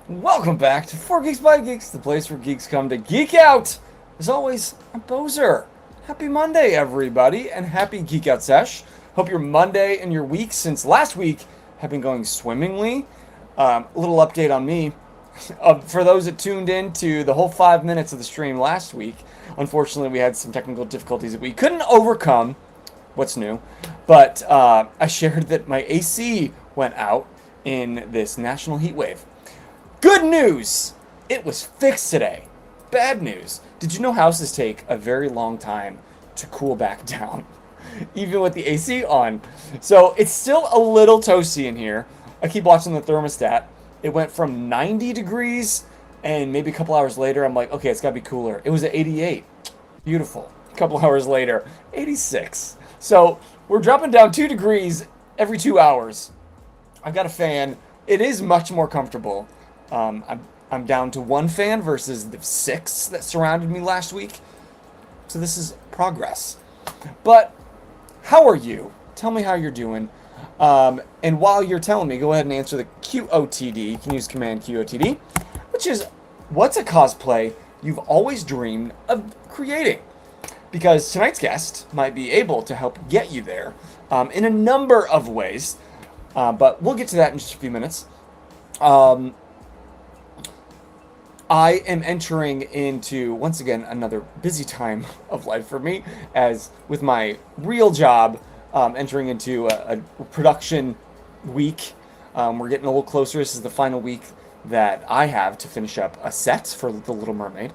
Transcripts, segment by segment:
Welcome back to 4Geeks by Geeks, the place where geeks come to geek out. As always, I'm Bozer. Happy Monday, everybody, and happy Geek Out Sesh. Hope your Monday and your week since last week have been going swimmingly. A little update on me. For those that tuned in to the whole 5 minutes of the stream last week, unfortunately we had some technical difficulties that we couldn't overcome. What's new? But I shared that my AC went out in this national heat wave. Good news! It was fixed today. Bad news. Did you know houses take a very long time to cool back down? Even with the AC on. So it's still a little toasty in here. I keep watching the thermostat. It went from 90 degrees and maybe a couple hours later I'm like, okay, it's gotta be cooler. It was at 88. Beautiful. A couple hours later, 86. So we're dropping down 2 degrees every 2 hours. I've got a fan. It is much more comfortable. I'm down to 1 fan versus the 6 that surrounded me last week. So this is progress. But how are you? Tell me how you're doing. And while you're telling me, go ahead and answer the QOTD. You can use command QOTD, which is, what's a cosplay you've always dreamed of creating? Because tonight's guest might be able to help get you there in a number of ways. But we'll get to that in just a few minutes. I am entering into, once again, another busy time of life for me, as with my real job, entering into a production week. We're getting a little closer. This is the final week that I have to finish up a set for The Little Mermaid.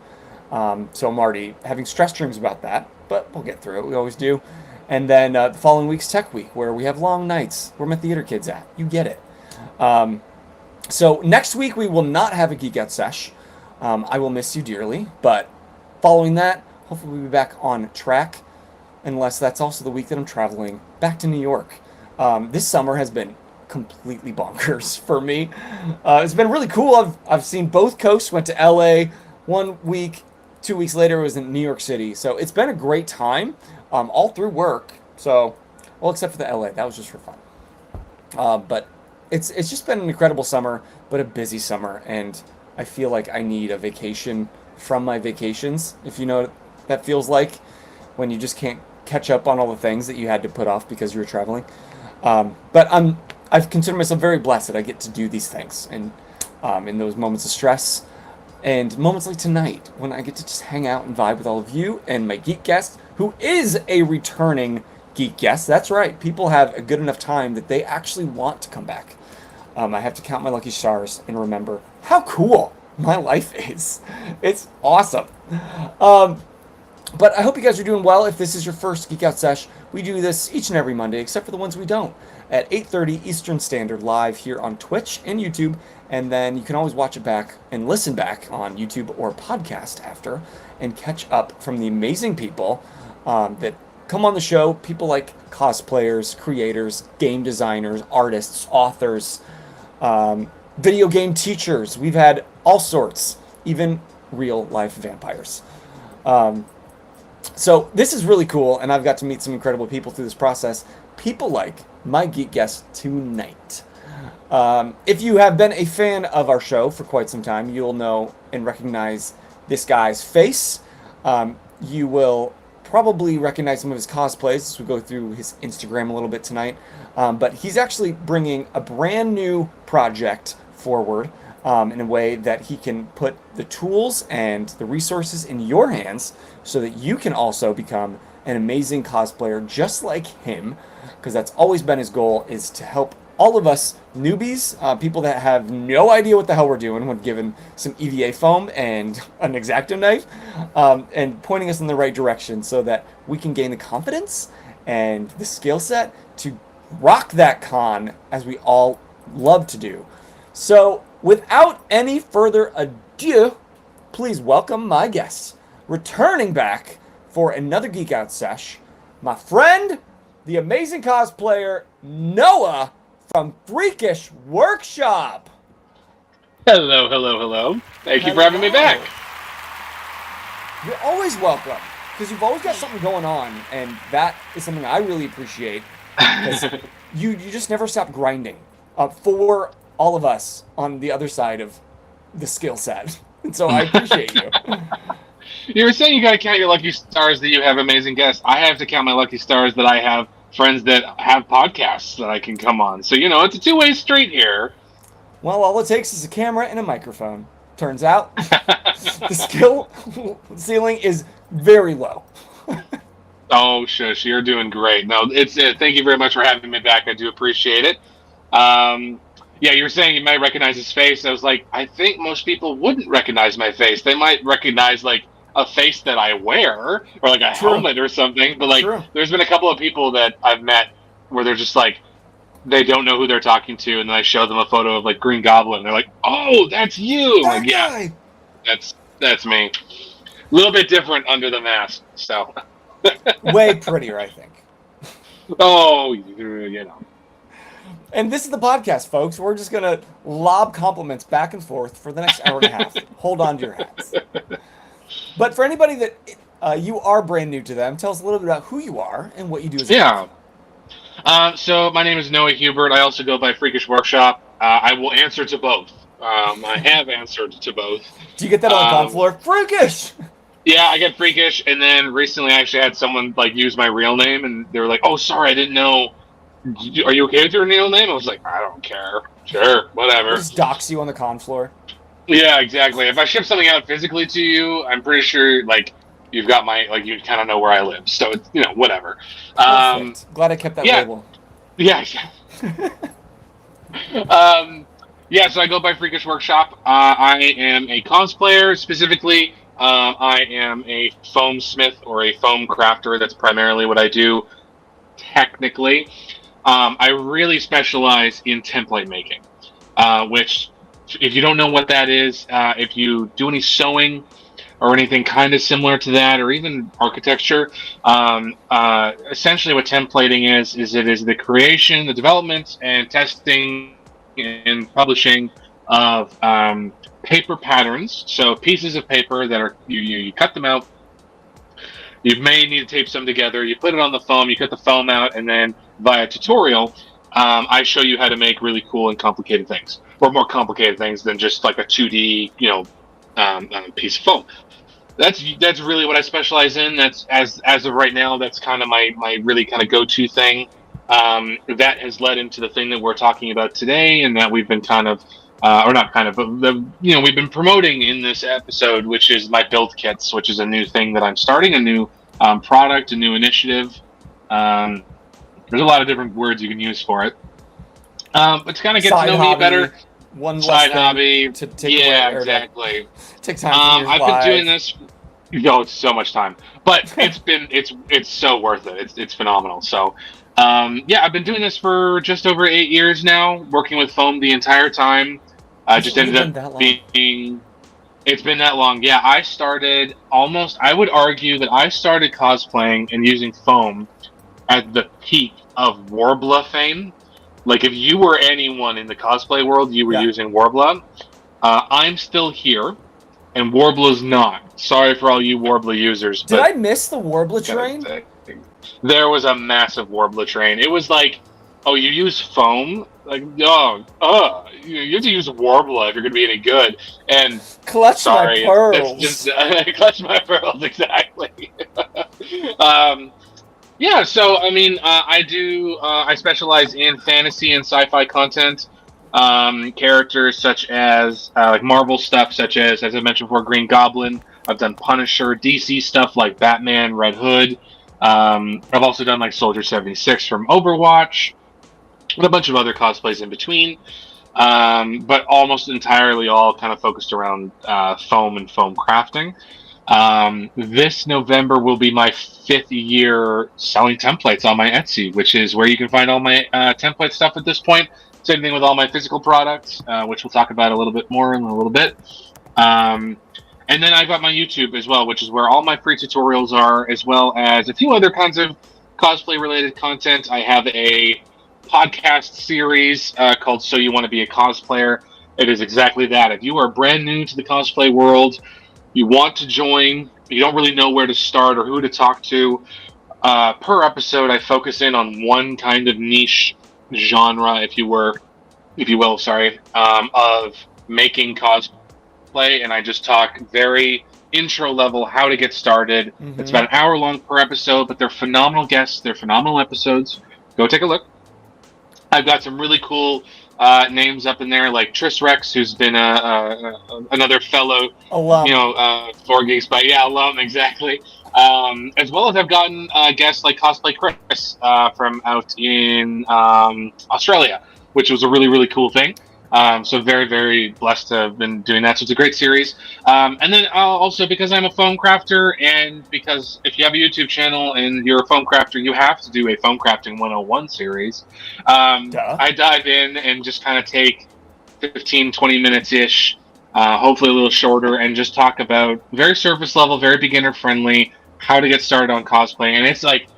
So I'm already having stress dreams about that, but we'll get through it. We always do. And then the following week's Tech Week, where we have long nights. Where my theater kids at? You get it. So next week we will not have a Geek Out Sesh. I will miss you dearly, but following that, hopefully we'll be back on track, unless that's also the week that I'm traveling back to New York. This summer has been completely bonkers for me. It's been really cool. I've seen both coasts. Went to LA 1 week, 2 weeks later it was in New York City. So it's been a great time, all through work. So, well, except for the LA, that was just for fun. But it's just been an incredible summer, but a busy summer, and I feel like I need a vacation from my vacations, if you know what that feels like, when you just can't catch up on all the things that you had to put off because you were traveling. But I've considered myself very blessed that I get to do these things, and in those moments of stress, and moments like tonight, when I get to just hang out and vibe with all of you and my geek guest, who is a returning geek guest. That's right, people have a good enough time that they actually want to come back. I have to count my lucky stars and remember how cool my life is. It's awesome. But I hope you guys are doing well. If this is your first Geek Out Sesh, we do this each and every Monday, except for the ones we don't, at 8:30 Eastern Standard, live here on Twitch and YouTube. And then you can always watch it back and listen back on YouTube or podcast after, and catch up from the amazing people that come on the show. People like cosplayers, creators, game designers, artists, authors, video game teachers. We've had all sorts, even real life vampires. So this is really cool, and I've got to meet some incredible people through this process. People like my geek guest tonight. If you have been a fan of our show for quite some time, you'll know and recognize this guy's face. You will probably recognize some of his cosplays as we go through his Instagram a little bit tonight. But he's actually bringing a brand new project forward in a way that he can put the tools and the resources in your hands so that you can also become an amazing cosplayer just like him, because that's always been his goal, is to help all of us newbies, people that have no idea what the hell we're doing when given some EVA foam and an X-Acto knife, and pointing us in the right direction so that we can gain the confidence and the skill set to rock that con as we all love to do. So without any further ado, please welcome my guest, returning back for another Geek Out Sesh, my friend, the amazing cosplayer, Noah from Freakish Workshop. Hello, hello, hello. Thank you for having me back. You're always welcome, because you've always got something going on, and that is something I really appreciate, because you just never stop grinding for all of us on the other side of the skill set. And so I appreciate you. You were saying you got to count your lucky stars that you have amazing guests. I have to count my lucky stars that I have friends that have podcasts that I can come on. So, it's a two-way street here. Well, all it takes is a camera and a microphone. Turns out the skill ceiling is very low. Oh, shush, you're doing great. No, thank you very much for having me back. I do appreciate it. Yeah, you were saying you might recognize his face. I was like, I think most people wouldn't recognize my face. They might recognize like a face that I wear or like a helmet or something. But like, there's been a couple of people that I've met where they're just like, they don't know who they're talking to, and then I show them a photo of like Green Goblin. They're like, "Oh, that's you!" That like, guy. yeah, that's me. A little bit different under the mask, so way prettier, I think. Oh, And this is the podcast, folks. We're just going to lob compliments back and forth for the next hour and a half. Hold on to your hats. But for anybody that you are brand new to them, tell us a little bit about who you are and what you do as a So my name is Noah Hubert. I also go by Freakish Workshop. I will answer to both. I have answered to both. Do you get that on the con floor? Freakish! Yeah, I get Freakish, and then recently I actually had someone like use my real name, and they were like, "Oh, sorry, I didn't know. Are you okay with your real name?" I was like, "I don't care. Sure, whatever." Just dox you on the con floor. Yeah, exactly. If I ship something out physically to you, I'm pretty sure like you've got you kind of know where I live, so it's whatever. Glad I kept that label. Yeah. So I go by Freakish Workshop. I am a cosplayer. Specifically, I am a foam smith or a foam crafter. That's primarily what I do, technically. I really specialize in template making, which, if you don't know what that is, if you do any sewing or anything kind of similar to that, or even architecture, essentially what templating is it is the creation, the development, and testing and publishing of paper patterns. So pieces of paper that are you cut them out. You may need to tape some together. You put it on the foam. You cut the foam out, and then via tutorial, I show you how to make really cool and complicated things, or more complicated things than just like a 2D, piece of foam. That's really what I specialize in. That's as of right now. That's kind of my really kind of go-to thing. That has led into the thing that we're talking about today, and that we've been kind of, or not kind of, but we've been promoting in this episode, which is my build kits, which is a new thing that I'm starting, a new product, a new initiative. There's a lot of different words you can use for it, but to kind of get to know me better. One side hobby to take away, exactly. Take time. I've been doing this. It's so much time, but it's so worth it. It's phenomenal. So, I've been doing this for just over 8 years now, working with foam the entire time. Just ended up being. It's been that long. Yeah, I would argue that I started cosplaying and using foam at the peak of Warbler fame. Like, if you were anyone in the cosplay world, you were using Warbler. I'm still here, and Warbler's not. Sorry for all you Warbler users. Did I miss the Warbler train? There was a massive Warbler train. It was like, oh, you use foam? Like, you have to use Warbler if you're going to be any good. And clutch my pearls. Clutch my pearls, exactly. So I mean, I specialize in fantasy and sci-fi content. Characters such as like Marvel stuff, such as I mentioned before, Green Goblin. I've done Punisher, DC stuff like Batman, Red Hood. I've also done like Soldier 76 from Overwatch, and a bunch of other cosplays in between. But almost entirely all kind of focused around foam and foam crafting. This November will be my 5th year selling templates on my Etsy, which is where you can find all my template stuff at this point. Same thing with all my physical products, which we'll talk about a little bit more in a little bit. And then I've got my YouTube as well, which is where all my free tutorials are, as well as a few other kinds of cosplay-related content. I have a podcast series called So You Want to Be a Cosplayer. It is exactly that. If you are brand new to the cosplay world, you want to join, you don't really know where to start or who to talk to. Per episode, I focus in on one kind of niche genre, if you will, sorry, of making cosplay, and I just talk very intro level how to get started. It's about an hour long per episode, but they're phenomenal guests. They're phenomenal episodes. Go take a look. I've got some really cool names up in there, like Tris Rex, who's been another fellow, alum. Four Geeks, but yeah, alum, exactly. As well as I've gotten guests like Cosplay Chris from out in Australia, which was a really, really cool thing. So very, very blessed to have been doing that. So it's a great series. And then also because I'm a foam crafter, and because if you have a YouTube channel and you're a foam crafter, you have to do a foam crafting 101 series. I dive in and just kind of take 15, 20 minutes ish, hopefully a little shorter, and just talk about very surface level, very beginner friendly, how to get started on cosplay. And it's like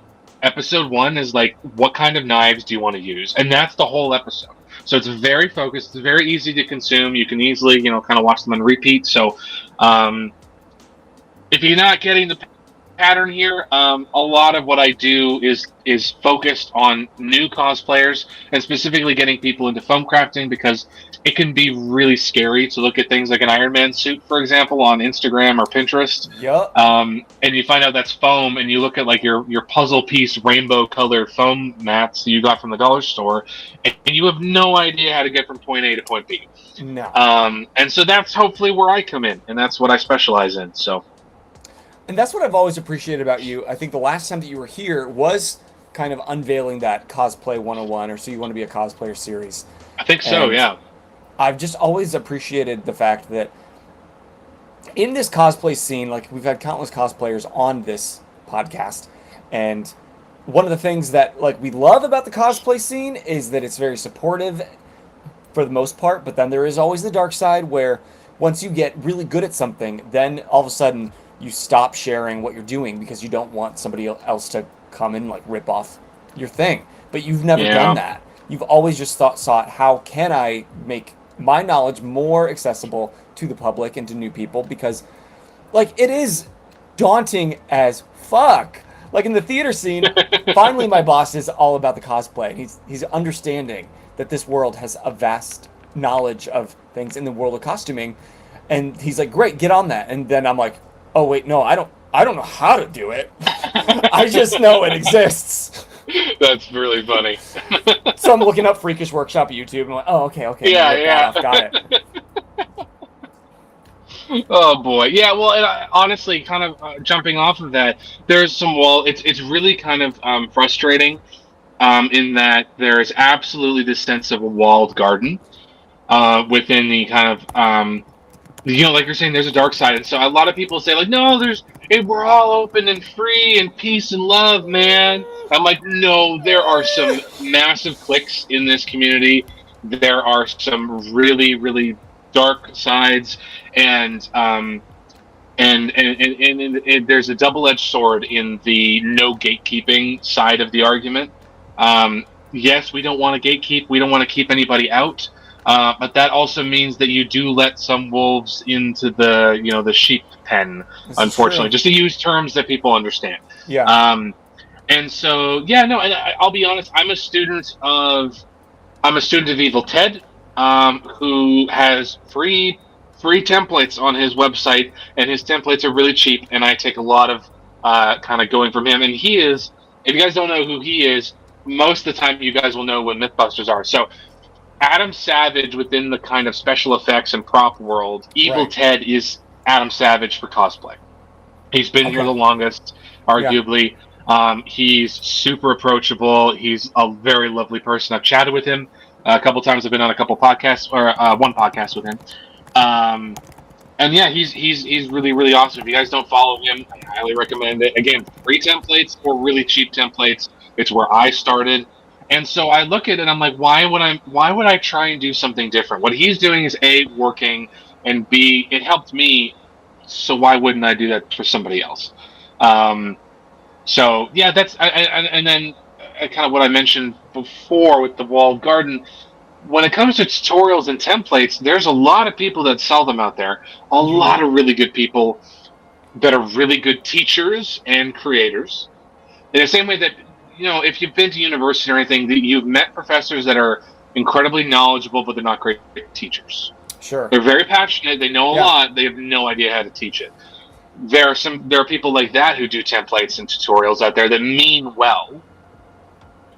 episode 1 is like, what kind of knives do you want to use? And that's the whole episode. So it's very focused. It's very easy to consume. You can easily, kind of watch them on repeat. So if you're not getting the pattern here, a lot of what I do is focused on new cosplayers and specifically getting people into foam crafting, because it can be really scary to look at things like an Iron Man suit, for example, on Instagram or Pinterest. Yep. And you find out that's foam, and you look at like your puzzle piece rainbow colored foam mats you got from the dollar store, and you have no idea how to get from point A to point B. No. And so that's hopefully where I come in, and that's what I specialize in. So. And that's what I've always appreciated about you. I think the last time that you were here was kind of unveiling that Cosplay 101, or So You Want to Be a Cosplayer series. I think so, and yeah. I've just always appreciated the fact that in this cosplay scene, like, we've had countless cosplayers on this podcast, and one of the things that, like, we love about the cosplay scene is that it's very supportive for the most part, but then there is always the dark side where once you get really good at something, then all of a sudden you stop sharing what you're doing because you don't want somebody else to come and like rip off your thing. But you've never done that. You've always just sought, how can I make my knowledge more accessible to the public and to new people? Because like, it is daunting as fuck. Like in the theater scene, finally my boss is all about the cosplay. He's understanding that this world has a vast knowledge of things in the world of costuming, and he's like, great, get on that. And then I'm like, oh wait, no, I don't know how to do it. I just know it exists. That's really funny. So I'm looking up Freakish Workshop at YouTube, and I'm like, oh, okay, yeah. Got it. Oh boy, yeah. Well, and honestly, kind of jumping off of that, there's some It's really kind of frustrating, in that there is absolutely this sense of a walled garden within the kind of like you're saying, there's a dark side, and so a lot of people say like, no, we're all open and free and peace and love, man. I'm like, no, there are some massive cliques in this community. There are some really, really dark sides, and there's a double-edged sword in the no gatekeeping side of the argument. Yes, we don't want to gatekeep. We don't want to keep anybody out. But that also means that you do let some wolves into the sheep pen, unfortunately, just to use terms that people understand. Yeah. And so, yeah, no, and I'll be honest, I'm a student of Evil Ted, who has free templates on his website, and his templates are really cheap, and I take a lot of kind of going from him. And he is, if you guys don't know who he is, most of the time you guys will know what Mythbusters are. So Adam Savage within the kind of special effects and prop world, Evil Ted is Adam Savage for cosplay. He's been here the longest, arguably. Yeah. He's super approachable. He's a very lovely person. I've chatted with him a couple times. I've been on a couple podcasts, or one podcast with him. And yeah, he's really, really awesome. If you guys don't follow him, I highly recommend it. Again, free templates or really cheap templates. It's where I started. And so I look at it and I'm like, why would I try and do something different? What he's doing is A, working, and B, it helped me, so why wouldn't I do that for somebody else? So yeah, that's and then kind of what I mentioned before with the walled garden. When it comes to tutorials and templates, there's a lot of people that sell them out there. A lot of really good people. that are really good teachers and creators. In the same way that, if you've been to university or anything, that you've met professors that are incredibly knowledgeable, but they're not great teachers. Sure. They're very passionate. They know a Yeah. lot. They have no idea how to teach it. There are people like that who do templates and tutorials out there that mean well,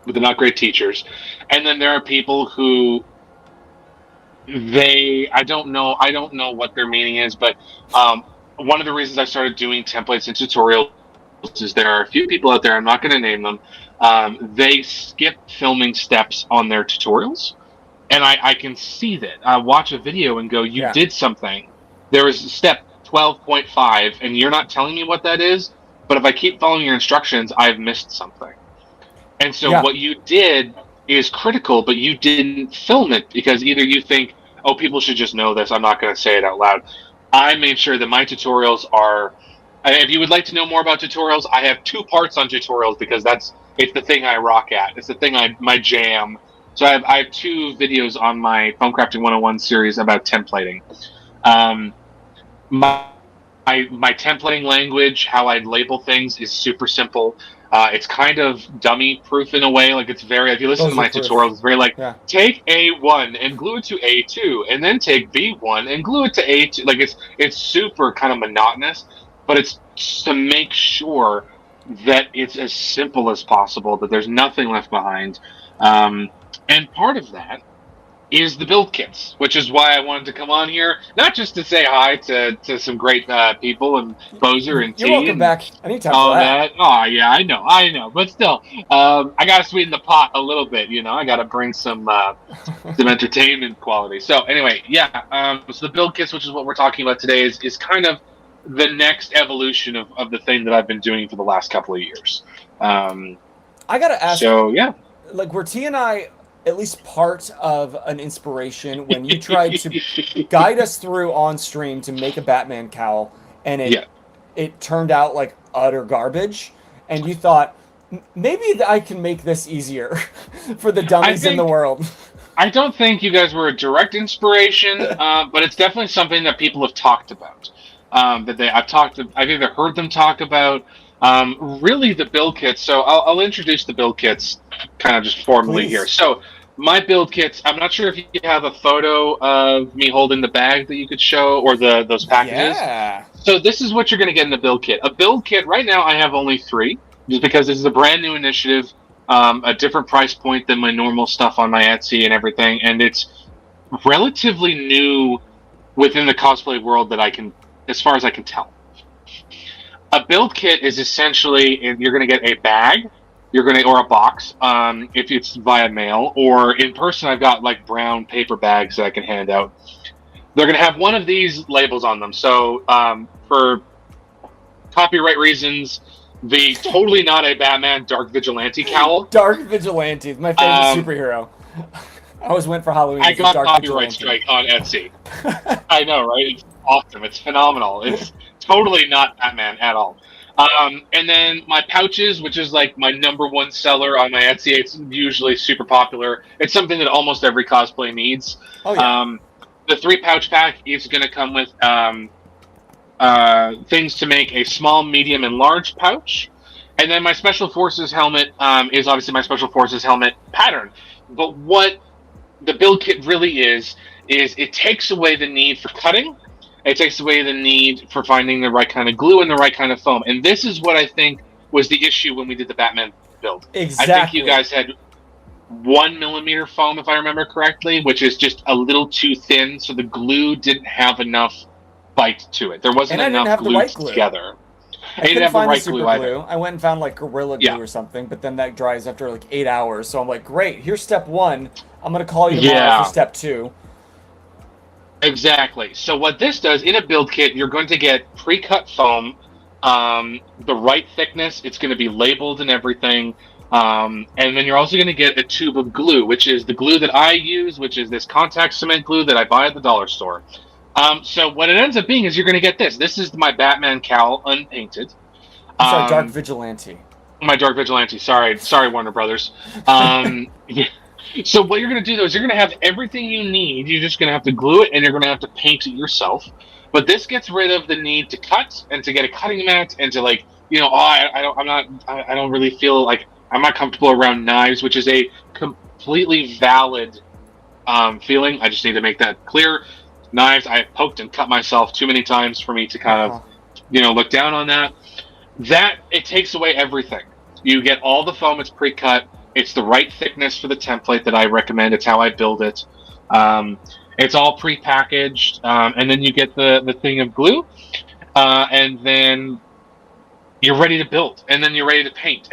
but they're not great teachers. And then there are people who I don't know what their meaning is, but one of the reasons I started doing templates and tutorials is there are a few people out there, I'm not going to name them, they skip filming steps on their tutorials, and I can see that. I watch a video and go, you did something. There is step 12.5, and you're not telling me what that is, but if I keep following your instructions, I've missed something. And so what you did is critical, but you didn't film it because either you think, oh, people should just know this, I'm not going to say it out loud. I made sure that my tutorials are... If you would like to know more about tutorials, I have 2 parts on tutorials because it's the thing I rock at. It's the thing my jam. So I have 2 videos on my Foam Crafting 101 series about templating. My templating language, how I label things, is super simple. It's kind of dummy proof in a way. Like, it's very, if you listen to my tutorials, it's very like, take A1 and glue it to A2, and then take B1 and glue it to A2. Like, it's super kind of monotonous, but it's to make sure that it's as simple as possible, that there's nothing left behind. And part of that is the build kits, which is why I wanted to come on here, not just to say hi to some great people and Bozer and T. You're welcome back anytime. All that. Oh yeah, I know, but still, I gotta sweeten the pot a little bit. I gotta bring some entertainment quality. So anyway, so the build kits, which is what we're talking about today, is kind of the next evolution of the thing that I've been doing for the last couple of years. I gotta ask. So yeah, like, were T and I at least part of an inspiration when you tried to guide us through on stream to make a Batman cowl, and it turned out like utter garbage, and you thought, maybe I can make this easier for the dummies in the world? I don't think you guys were a direct inspiration, but it's definitely something that people have talked about. I've either heard them talk about. Really, the build kits. So I'll introduce the build kits kind of just formally here. So my build kits, I'm not sure if you have a photo of me holding the bag that you could show, or those packages. Yeah. So this is what you're going to get in the build kit. A build kit, right now I have only 3, just because this is a brand new initiative, a different price point than my normal stuff on my Etsy and everything, and it's relatively new within the cosplay world as far as I can tell. A build kit is essentially, you're going to get a bag, or a box, if it's via mail, or in person. I've got like brown paper bags that I can hand out. They're going to have one of these labels on them. So for copyright reasons, the totally not a Batman Dark Vigilante cowl. Dark Vigilante, my favorite superhero. I always went for Halloween. I got Dark copyright Vigilante. strike on Etsy. I know, right? It's awesome. It's phenomenal. It's totally not Batman at all. And then my pouches, which is like my #1 seller on my Etsy. It's usually super popular. It's something that almost every cosplay needs. Oh, yeah. The 3 pouch pack is going to come with things to make a small, medium, and large pouch. And then my Special Forces helmet is obviously my Special Forces helmet pattern. But what the build kit really is it takes away the need for cutting. It takes away the need for finding the right kind of glue and the right kind of foam. And this is what I think was the issue when we did the Batman build. Exactly. I think you guys had 1mm foam, if I remember correctly, which is just a little too thin, so the glue didn't have enough bite to it. There wasn't enough glue together. I couldn't find the super glue. I went and found like Gorilla Glue or something, but then that dries after like 8 hours. So I'm like, great, here's step 1. I'm going to call you tomorrow for step 2. Exactly. So what this does, in a build kit, you're going to get pre-cut foam, the right thickness. It's going to be labeled and everything. And then you're also going to get a tube of glue, which is the glue that I use, which is this contact cement glue that I buy at the dollar store. So what it ends up being is you're going to get this. This is my Batman cowl, unpainted. Sorry, Dark Vigilante. My Dark Vigilante. Sorry, Warner Brothers. Yeah. So what you're going to do, though, is you're going to have everything you need. You're just going to have to glue it, and you're going to have to paint it yourself. But this gets rid of the need to cut and to get a cutting mat and to like, I don't really feel like I'm not comfortable around knives, which is a completely valid feeling. I just need to make that clear. Knives, I have poked and cut myself too many times for me to kind of, look down on that. That, it takes away everything. You get all the foam, it's pre-cut. It's the right thickness for the template that I recommend. It's how I build it. It's all pre-packaged, and then you get the thing of glue, and then you're ready to build, and then you're ready to paint,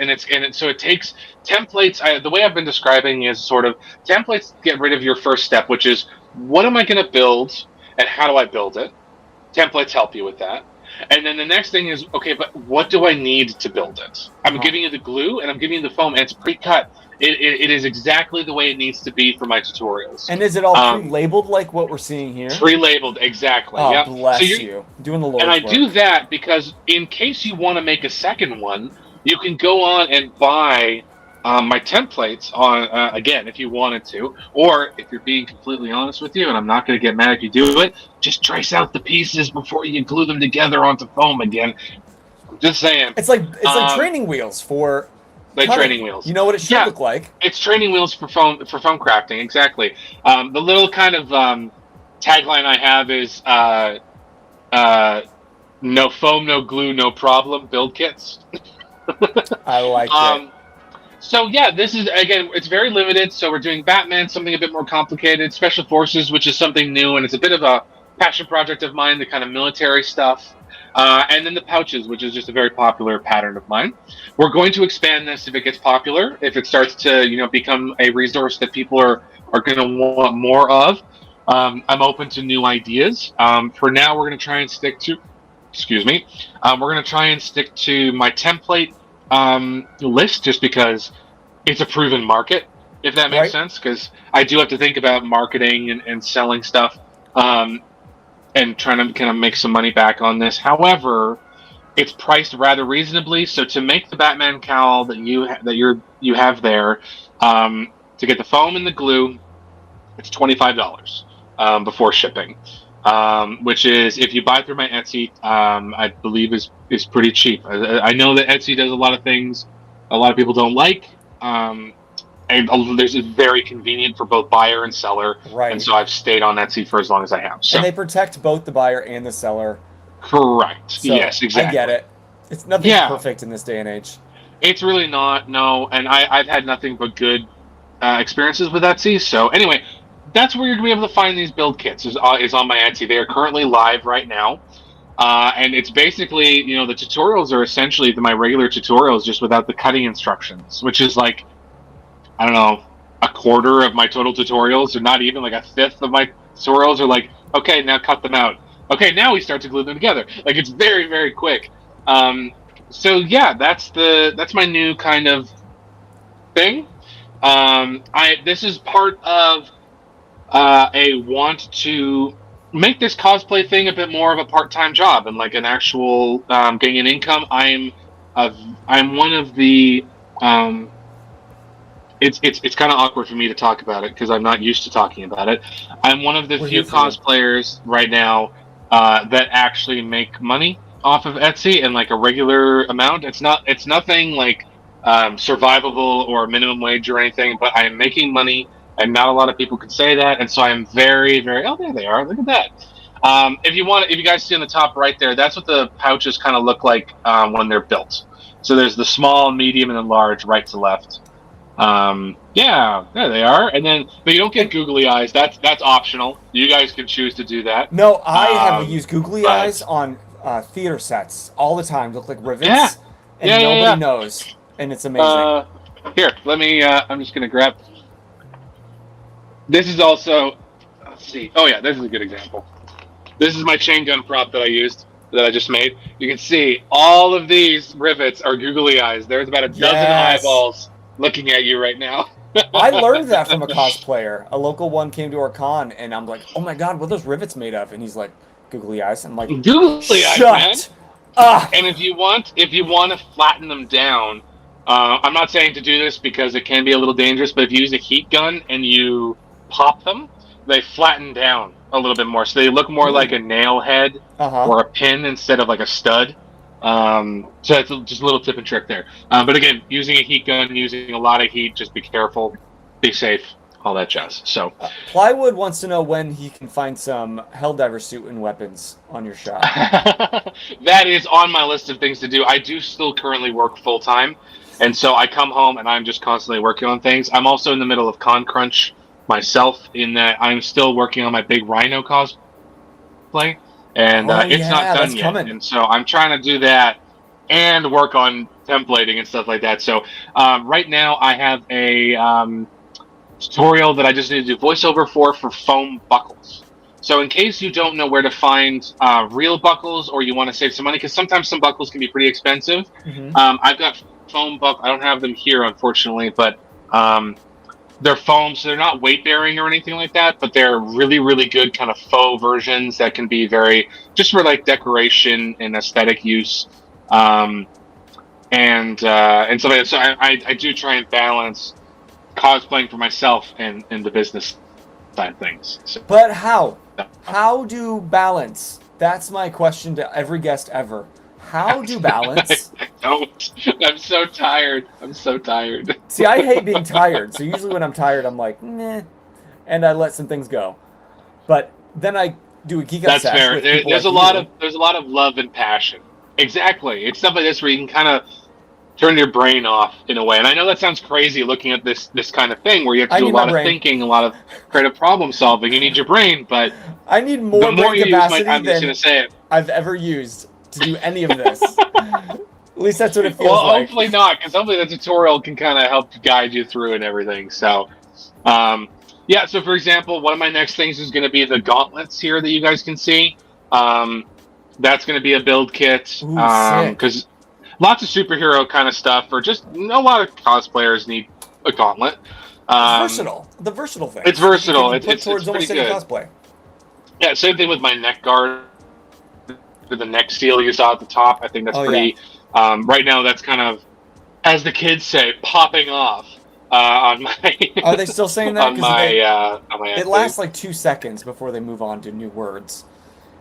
so it takes templates. The way I've been describing is sort of templates get rid of your first step, which is what am I going to build, and how do I build it? Templates help you with that. And then the next thing is, okay, but what do I need to build it? I'm giving you the glue and I'm giving you the foam, and it's pre-cut. It is exactly the way it needs to be for my tutorials. And is it all pre-labeled like what we're seeing here? Pre-labeled, exactly. Oh, yep. Bless you. Doing the Lord's work. And I do that because in case you want to make a second one, you can go on and buy my templates on again if you wanted to, or if you're being completely honest with you, and I'm not going to get mad if you do it, just trace out the pieces before you glue them together onto foam again. Just saying. It's like training wheels for training wheels. You know what it should look like? It's training wheels for foam crafting. Exactly. The little kind of tagline I have is no foam, no glue, no problem. Build kits. I like it. So yeah, this is, again, it's very limited. So we're doing Batman, something a bit more complicated, Special Forces, which is something new, and it's a bit of a passion project of mine, the kind of military stuff. And then the pouches, which is just a very popular pattern of mine. We're going to expand this if it gets popular, if it starts to, become a resource that people are going to want more of. I'm open to new ideas. For now, we're going to try and stick to, we're going to try and stick to my template list, just because it's a proven market, if that makes sense, because I do have to think about marketing and selling stuff and trying to kind of make some money back on this. However, it's priced rather reasonably, so to make the Batman cowl that you have there, to get the foam and the glue, it's $25 before shipping, which is, if you buy through my Etsy, I believe is pretty cheap. I know that Etsy does a lot of things a lot of people don't like, and it's very convenient for both buyer and seller, and so I've stayed on Etsy for as long as I have. So. And they protect both the buyer and the seller. Correct. So yes, exactly. I get it. It's nothing perfect in this day and age. It's really not, no, and I've had nothing but good experiences with Etsy. So anyway, that's where you're going to be able to find these build kits, is on my Etsy. They are currently live right now. And it's basically, the tutorials are essentially my regular tutorials, just without the cutting instructions, which is like, I don't know, a quarter of my total tutorials, or not even, like a fifth of my tutorials are like, okay, now cut them out. Okay, now we start to glue them together. Like, it's very, very quick. So yeah, that's my new kind of thing. This is part of a want to make this cosplay thing a bit more of a part-time job and like an actual getting an income. I'm one of the it's kind of awkward for me to talk about it because I'm not used to talking about it. I'm one of the few cosplayers right now that actually make money off of Etsy, and like a regular amount. It's nothing like survivable or minimum wage or anything, but I am making money, and not a lot of people can say that, and so I'm very, very, oh, there they are, look at that. If you guys see on the top right there, that's what the pouches kind of look like when they're built. So there's the small, medium, and then large, right to left. Yeah, there they are. And then, but you don't get googly eyes. That's optional. You guys can choose to do that. No, I have used googly eyes on theater sets all the time. They look like rivets, and nobody knows, and it's amazing. Here, let me. I'm just gonna grab. This is also. Let's see. Oh yeah, this is a good example. This is my chain gun prop that I used, that I just made. You can see all of these rivets are googly eyes. There's about a dozen eyeballs looking at you right now. I learned that from a cosplayer. A local one came to our con, and I'm like, "Oh my god, what are those rivets made of?" And he's like, "Googly eyes." I'm like, "Googly eyes, man." And if you want to flatten them down, I'm not saying to do this because it can be a little dangerous, but if you use a heat gun and you pop them, they flatten down a little bit more. So they look more like a nail head or a pin instead of like a stud. So that's just a little tip and trick there. But again, using a heat gun, using a lot of heat, just be careful, be safe, all that jazz. So Plywood wants to know when he can find some Helldiver suit and weapons on your shop. That is on my list of things to do. I do still currently work full time, and so I come home and I'm just constantly working on things. I'm also in the middle of Con Crunch myself, in that I'm still working on my big Rhino cosplay, and it's not done yet. Coming. And so I'm trying to do that and work on templating and stuff like that. So right now I have a tutorial that I just need to do voiceover for foam buckles. So in case you don't know where to find real buckles, or you want to save some money, because sometimes some buckles can be pretty expensive. I've got foam buckles. I don't have them here, unfortunately, but they're foam, so they're not weight bearing or anything like that, but they're really, really good kind of faux versions that can be very, just for like decoration and aesthetic use. And so I do try and balance cosplaying for myself and the business side of things. So, but how? How do balance? That's my question to every guest ever. How do balance? I don't. I'm so tired. See, I hate being tired. So usually when I'm tired, I'm like, meh, and I let some things go. But then I do a geek up. That's fair. There's a lot of love and passion. Exactly. It's stuff like this where you can kind of turn your brain off in a way. And I know that sounds crazy looking at this kind of thing where you have to do a lot of thinking, a lot of creative problem solving. You need your brain, but I need more brain capacity than I've ever used to do any of this. At least that's what it feels like. Well, hopefully not, because hopefully the tutorial can kind of help guide you through and everything. So, yeah, so for example, one of my next things is going to be the gauntlets here that you guys can see. That's going to be a build kit, because lots of superhero kind of stuff, or just a lot of cosplayers need a gauntlet. Versatile. The versatile thing. It's versatile. It's towards almost any cosplay. Yeah, same thing with my neck guard. The neck seal you saw at the top. I think that's pretty. Yeah. Right now, that's kind of, as the kids say, popping off on my. Are they still saying that? on my it lasts like 2 seconds before they move on to new words.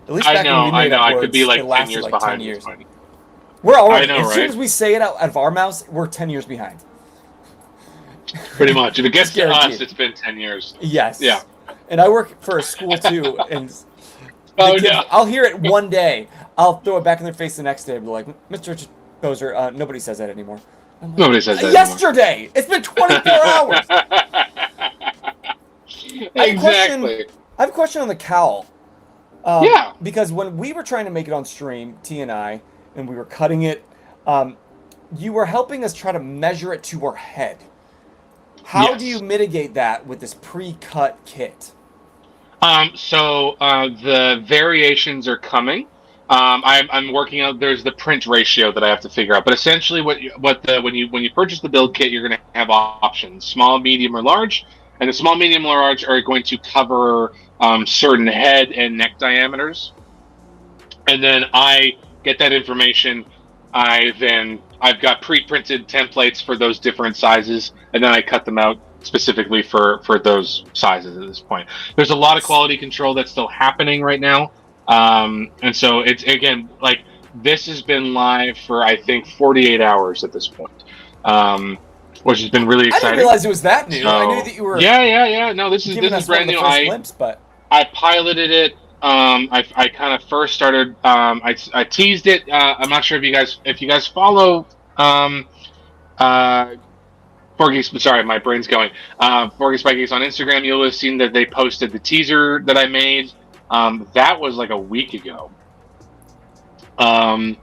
At least I know. I could be like 10 years behind. 10 years. We're already. As soon right? as we say it out of our mouths, we're 10 years behind. Pretty much. If it gets to us, it's been 10 years. Yes. Yeah. And I work for a school too, and. Kids, I'll hear it one day. I'll throw it back in their face the next day and be like, Mr. Bozer, nobody says that anymore. Like, nobody says that yesterday! Anymore. It's been 24 hours! Exactly. I have a question on the cowl. Yeah. Because when we were trying to make it on stream, T and I, and we were cutting it, you were helping us try to measure it to our head. How do you mitigate that with this pre-cut kit? So the variations are coming. I'm working out. There's the print ratio that I have to figure out. But essentially, when you purchase the build kit, you're going to have options: small, medium, or large. And the small, medium, or large are going to cover certain head and neck diameters. And then I get that information. I've got pre-printed templates for those different sizes, and then I cut them out specifically for those sizes at this point. There's a lot of quality control that's still happening right now. And so it's, again, like, this has been live for, I think, 48 hours at this point, which has been really exciting. I didn't realize it was that new. I knew that you were. Yeah. No, this is brand new. I piloted it. I kind of first started. I teased it. I'm not sure if you guys follow. Sorry, my brain's going. Forgeeks by Geeks on Instagram. You'll have seen that they posted the teaser that I made. That was like a week ago. And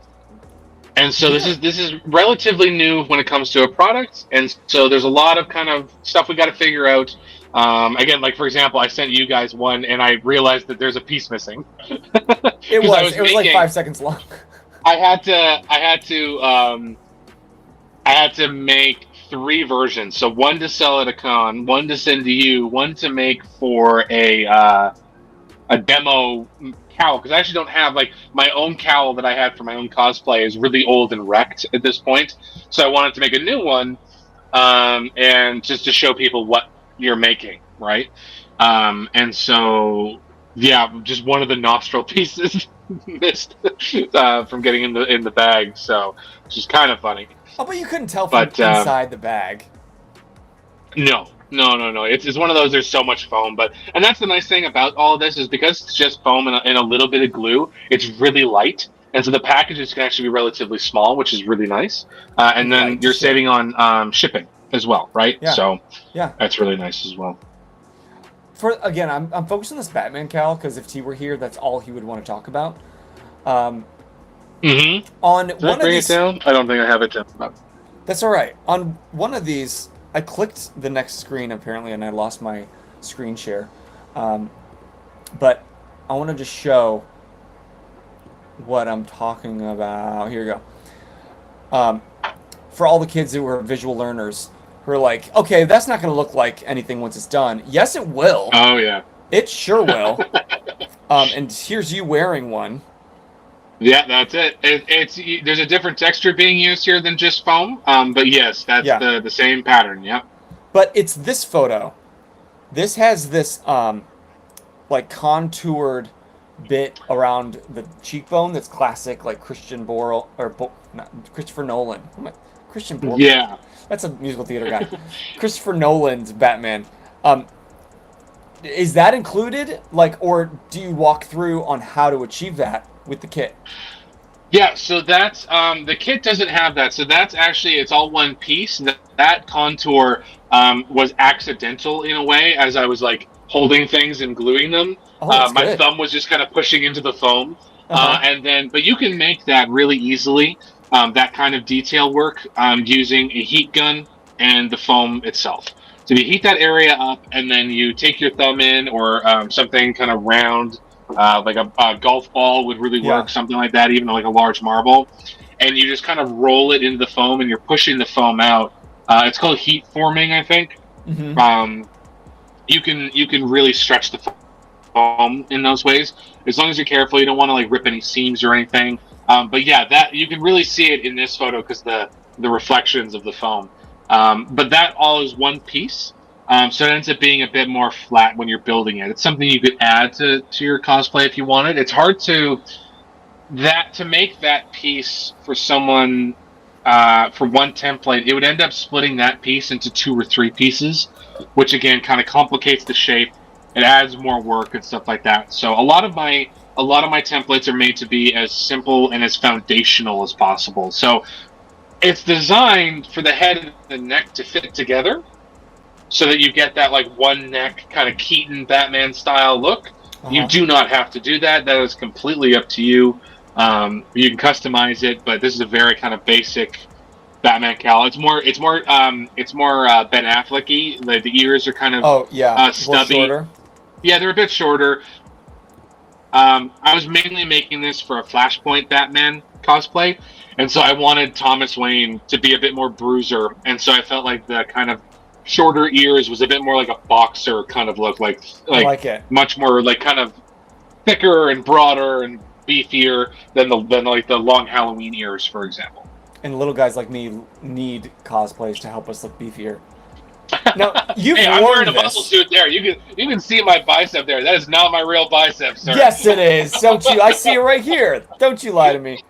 so this is relatively new when it comes to a product, and so there's a lot of kind of stuff we got to figure out. Again, like for example, I sent you guys one, and I realized that there's a piece missing. It was like 5 seconds long. I had to make 3 versions. So one to sell at a con, one to send to you, one to make for a demo cowl, because I actually don't have, like, my own cowl that I had for my own cosplay is really old and wrecked at this point. So I wanted to make a new one, and just to show people what you're making, right? And so Yeah, just one of the nostril pieces missed from getting in the bag, so it's just kind of funny. Oh, but you couldn't tell from But inside the bag. no. It's one of those. There's so much foam, and that's the nice thing about all this is because it's just foam and a little bit of glue. It's really light, and so the packages can actually be relatively small, which is really nice. And then you're Right. saving on shipping as well, right? Yeah. So Yeah. that's really nice as well. Again, I'm focused on this Batman cowl because if T were here, that's all he would want to talk about. Um, Mm-hmm. on Did one I of bring these, it down? I don't think I have it down. that's all right. On one of these, I clicked the next screen apparently, and I lost my screen share. Um, but I want to just show what I'm talking about. Here you go. For all the kids who are visual learners who are like, okay, that's not going to look like anything once it's done. Yes, it will. Oh yeah. It sure will. And here's you wearing one. Yeah, that's it. It's there's a different texture being used here than just foam. But yes, that's Yeah. the same pattern. Yep. But it's this photo. This has this like contoured bit around the cheekbone that's classic, like Christian Borle or not, Christopher Nolan. Christian Borle. Yeah. That's a musical theater guy. Christopher Nolan's Batman. Is that included? Like, or do you walk through on how to achieve that with the kit? Yeah, so that's the kit doesn't have that. So that's actually it's all one piece. That contour was accidental in a way as I was like holding things and gluing them. Oh, that's My good. thumb was just kind of pushing into the foam, Uh-huh. and then but you can make that really easily. That kind of detail work using a heat gun and the foam itself. So you heat that area up, and then you take your thumb in or something kind of round like a golf ball would really work, Yeah. something like that, even like a large marble. And you just kind of roll it into the foam, and you're pushing the foam out. It's called heat forming, I think. Mm-hmm. You can really stretch the foam in those ways, as long as you're careful. You don't want to like rip any seams or anything. But yeah, that you can really see it in this photo because the reflections of the foam. But that all is one piece. So it ends up being a bit more flat when you're building it. It's something you could add to your cosplay if you wanted. It's hard to make that piece for someone for one template. It would end up splitting that piece into 2 or 3 pieces, which again kind of complicates the shape. It adds more work and stuff like that. So a lot of my templates are made to be as simple and as foundational as possible. So it's designed for the head and the neck to fit together, so that you get that like one neck kind of Keaton Batman style look. You do not have to do that. That is completely up to you. You can customize it, but this is a very kind of basic Batman cowl. It's more Ben Affleck-y. The ears are kind of stubby. Shorter. Yeah, they're a bit shorter. I was mainly making this for a Flashpoint Batman cosplay, and so I wanted Thomas Wayne to be a bit more bruiser, and so I felt like the kind of shorter ears was a bit more like a boxer kind of look, like I like it. much more like kind of thicker and broader and beefier than the long Halloween ears, for example. And little guys like me need cosplays to help us look beefier. Now you've Hey, I'm worn wearing a this. muscle suit there. You can see my bicep there. That is not my real bicep, sir. Yes, it is. Don't you? I see it right here. Don't you lie to me.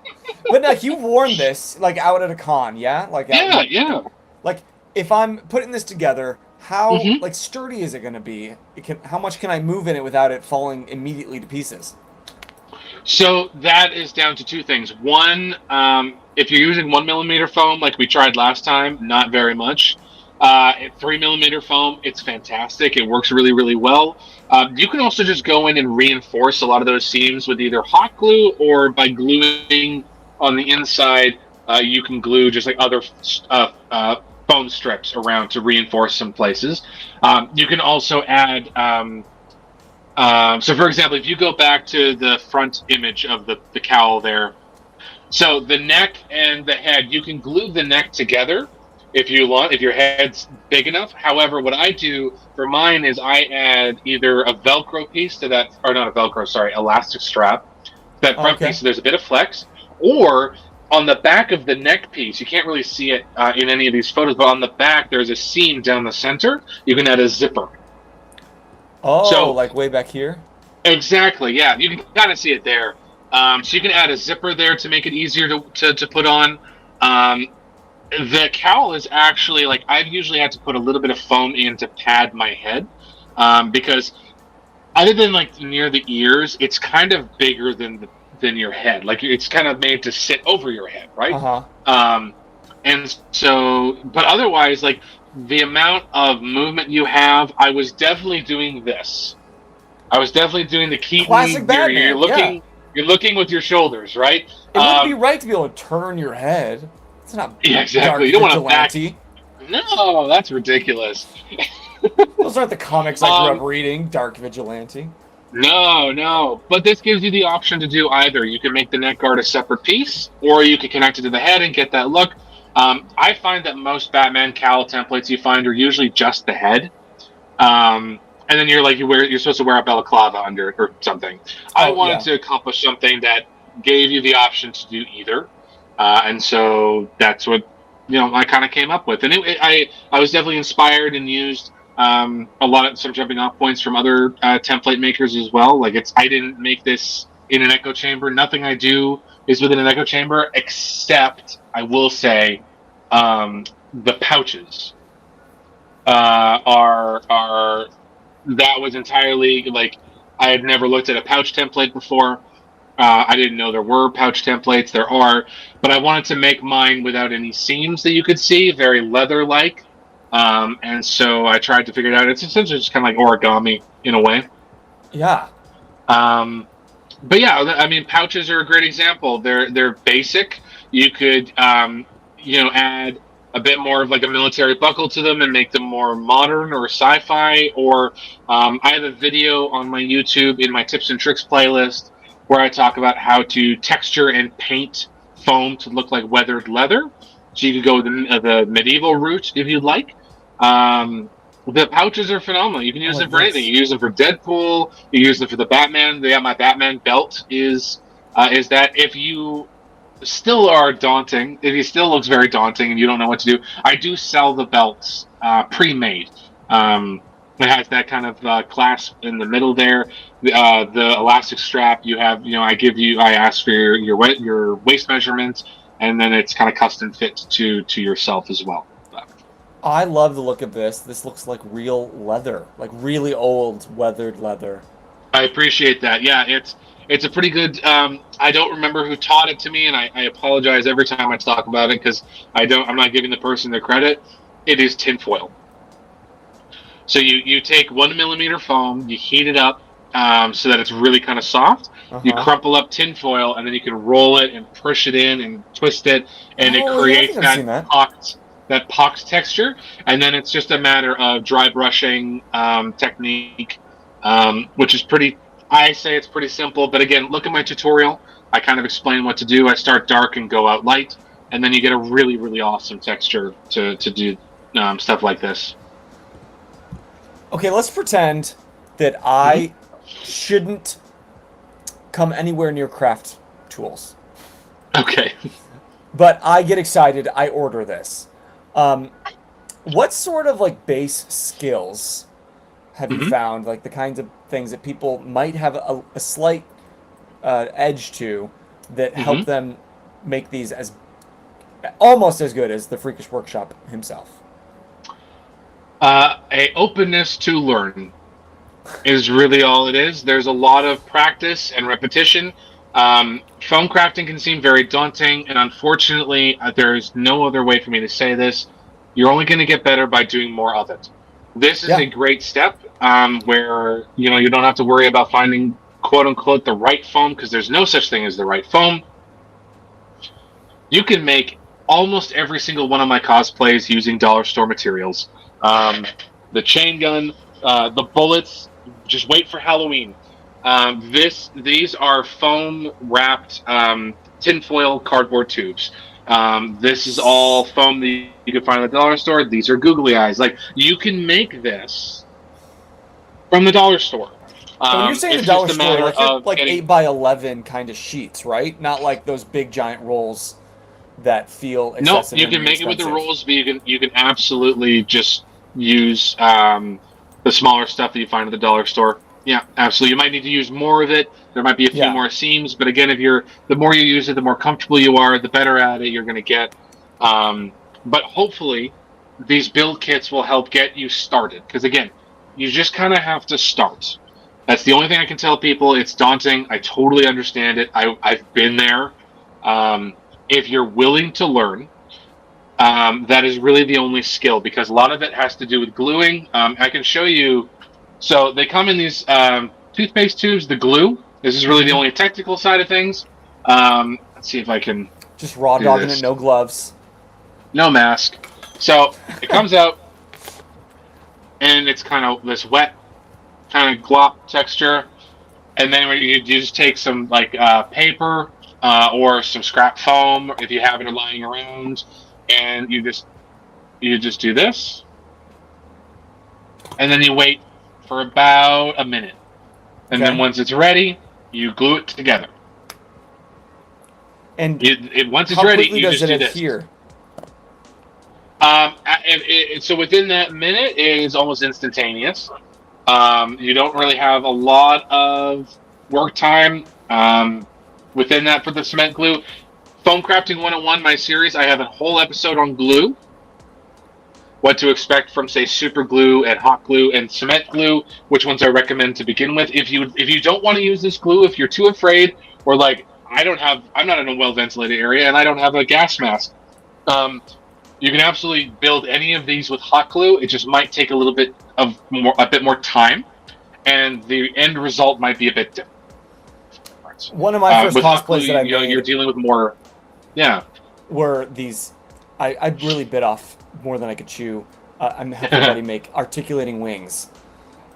But like you've worn this like out at a con, yeah? Like Yeah. Like if I'm putting this together, how Mhm. like sturdy is it going to be? How much can I move in it without it falling immediately to pieces? So that is down to 2 things. One, if you're using 1mm foam like we tried last time, not very much. 3mm foam, it's fantastic. It works really, really well. You can also just go in and reinforce a lot of those seams with either hot glue or by gluing on the inside. You can glue just like other foam strips around to reinforce some places. You can also add. So, for example, if you go back to the front image of the cowl there, so the neck and the head, you can glue the neck together if you want, if your head's big enough. However, what I do for mine is I add either a Velcro piece to that, or not a Velcro, sorry, elastic strap, that front piece, so there's a bit of flex, or on the back of the neck piece, you can't really see it in any of these photos, but on the back, there's a seam down the center. You can add a zipper. Oh, So- like way back here? Exactly. Yeah, you can kind of see it there. So you can add a zipper there to make it easier to put on. Um, the cowl is actually like I've usually had to put a little bit of foam in to pad my head, because other than like near the ears, it's kind of bigger than your head. Like it's kind of made to sit over your head, right? Uh-huh. Um, and so, but otherwise, like the amount of movement you have, I was definitely doing this. I was definitely doing the Classic Keaton. You're Batman, yeah. looking with your shoulders, right? It wouldn't be right to be able to turn your head. It's not Yeah, exactly. Dark You don't want to back. Vigilante. No, that's ridiculous. Those aren't the comics I grew up Um, reading, Dark Vigilante. no, no. But this gives you the option to do either. You can make the neck guard a separate piece, or you can connect it to the head and get that look. I find that most Batman cowl templates you find are usually just the head. And then you're supposed to wear a balaclava under it or something. I Oh, wanted yeah. to accomplish something that gave you the option to do either, and so that's what I kind of came up with. And I was definitely inspired and used a lot of some jumping off points from other template makers as well. Like I didn't make this in an echo chamber. Nothing I do is within an echo chamber, except I will say the pouches are that was entirely like I had never looked at a pouch template before. I didn't know there were pouch templates. There are, but I wanted to make mine without any seams that you could see, very leather-like. And so I tried to figure it out. It's essentially just kind of like origami in a way. Yeah. Um, but yeah, I mean, pouches are a great example. They're basic. You could add a bit more of like a military buckle to them and make them more modern or sci-fi. Or I have a video on my YouTube in my tips and tricks playlist where I talk about how to texture and paint foam to look like weathered leather. So you could go the medieval route if you'd like. The pouches are phenomenal. You can use them for anything. You use them for Deadpool. You use them for the Batman. Yeah, my Batman belt is that if you still are daunting, if he still looks very daunting and you don't know what to do, I do sell the belts pre-made. It has that kind of clasp in the middle there. The elastic strap you have, I ask for your waist measurements, and then it's kind of custom fit to yourself as well. I love the look of this. This looks like real leather, like really old weathered leather. I appreciate that. Yeah, it's a pretty good. I don't remember who taught it to me, and I apologize every time I talk about it because I'm not giving the person their credit. It is tinfoil. So you take 1 millimeter foam, you heat it up so that it's really kind of soft. You Uh-huh. crumple up tinfoil, and then you can roll it and push it in and twist it, and it Oh, yeah, I think creates I've seen that. that pocked texture. And then it's just a matter of dry brushing technique, which is pretty. I say it's pretty simple, but again, look at my tutorial. I kind of explain what to do. I start dark and go out light, and then you get a really, really awesome texture to do stuff like this. Okay, let's pretend that I shouldn't come anywhere near craft tools. Okay. But I get excited. I order this. Um, what sort of like base skills have you found? Like the kinds of things that people might have a slight edge to that help them make these as almost as good as the Freakish Workshop himself. A openness to learn is really all it is. There's a lot of practice and repetition. Foam crafting can seem very daunting, and unfortunately, there's no other way for me to say this. You're only going to get better by doing more of it. This is Yeah. a great step where you don't have to worry about finding quote unquote the right foam because there's no such thing as the right foam. You can make almost every single one of my cosplays using dollar store materials. The chain gun, the bullets. Just wait for Halloween. These are foam wrapped tinfoil cardboard tubes. This is all foam that you can find at the dollar store. These are googly eyes. Like you can make this from the dollar store. So when you're saying the It's dollar just a store, matter of like getting. 8x11 kind of sheets, right? Not like those big giant rolls that feel No, excessive. you can and make it with the expensive. rolls, but you can absolutely just use the smaller stuff that you find at the dollar store. Yeah, absolutely. You might need to use more of it. There might be a few Yeah. more seams, but again, the more you use it, the more comfortable you are, the better at it you're going to get. Um, but hopefully, these build kits will help get you started. Because again, you just kind of have to start. That's the only thing I can tell people. It's daunting. I totally understand it. I've been there. If you're willing to learn, that is really the only skill because a lot of it has to do with gluing. I can show you. So they come in these toothpaste tubes, the glue. This is really the only technical side of things. Let's see if I can Just raw do dogging this. it, no gloves. No mask. So it comes out, and it's kind of this wet, kind of glop texture. And then you just take some like paper or some scrap foam if you have it lying around, and you just do this, and then you wait for about a minute, and then once it's ready, you glue it together. And once it's how ready, quickly you does just it do adhere? this. So within that minute, it is almost instantaneous. You don't really have a lot of work time within that for the cement glue. Foam Crafting 101, my series, I have a whole episode on glue. What to expect from, say, super glue and hot glue and cement glue, which ones I recommend to begin with. If you don't want to use this glue, if you're too afraid, or like, I'm not in a well-ventilated area and I don't have a gas mask, you can absolutely build any of these with hot glue. It just might take a bit more time, and the end result might be a bit different. One of my first with hot glue, cosplays that I made, you're dealing with more. Yeah. were these. I really bit off more than I could chew. I'm helping buddy make articulating wings.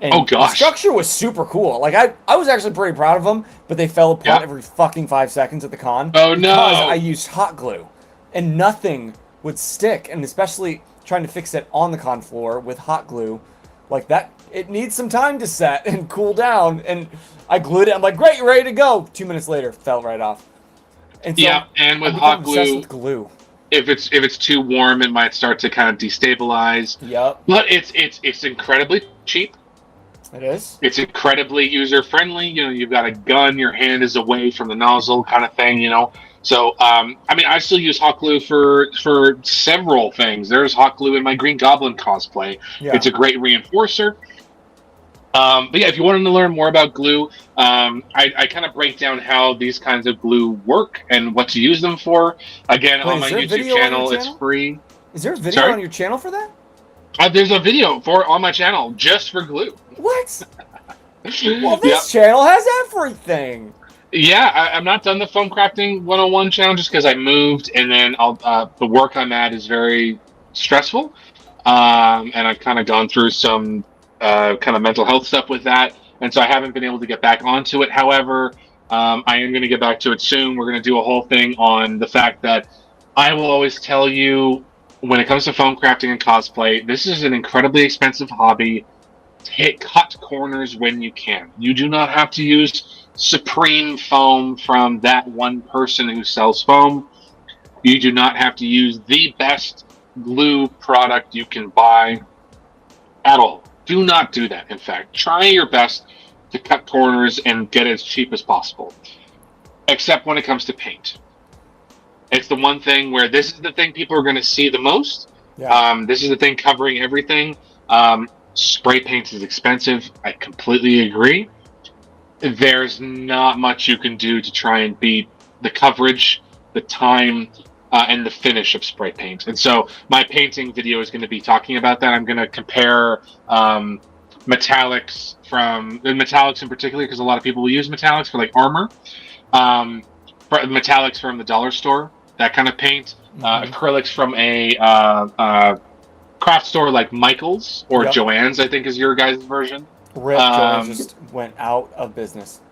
And Oh gosh. the structure was super cool. Like I was actually pretty proud of them, but they fell apart every fucking 5 seconds at the con. Oh no! Because I used hot glue, and nothing would stick. And especially trying to fix it on the con floor with hot glue, like that, it needs some time to set and cool down. And I glued it. I'm like, great, you're ready to go. 2 minutes later, fell right off. And so yeah, and with I hot obsessed glue, with glue. if it's too warm, it might start to kind of destabilize. Yep. But it's incredibly cheap. It is. It's incredibly user friendly. You've got a gun, your hand is away from the nozzle, kind of thing. So I still use hot glue for several things. There's hot glue in my Green Goblin cosplay. Yeah. It's a great reinforcer. But yeah, if you wanted to learn more about glue, I kind of break down how these kinds of glue work and what to use them for. Again, on my YouTube channel, it's free. Is there a video on your channel for that? There's a video on my channel just for glue. What? Well, this channel has everything. Yeah, I'm not done the Foam Crafting 101 channel just because I moved, and then the work I'm at is very stressful, and I've kind of gone through some kind of mental health stuff with that, and so I haven't been able to get back onto it. However, I am going to get back to it soon. We're going to do a whole thing on the fact that I will always tell you, when it comes to foam crafting and cosplay, this is an incredibly expensive hobby. Cut corners when you can. You do not have to use supreme foam from that one person who sells foam. You do not have to use the best glue product you can buy at all. Do not do that. In fact, try your best to cut corners and get as cheap as possible. Except when it comes to paint. It's the one thing where this is the thing people are going to see the most. Yeah. This is the thing covering everything. Spray paint is expensive. I completely agree. There's not much you can do to try and beat the coverage, the time, and the finish of spray paint. And so my painting video is going to be talking about that. I'm going to compare metallics in particular, because a lot of people will use metallics for like armor. Metallics from the dollar store, that kind of paint. Acrylics from a craft store like Michael's or Joann's, I think is your guys' version. Joann's just went out of business.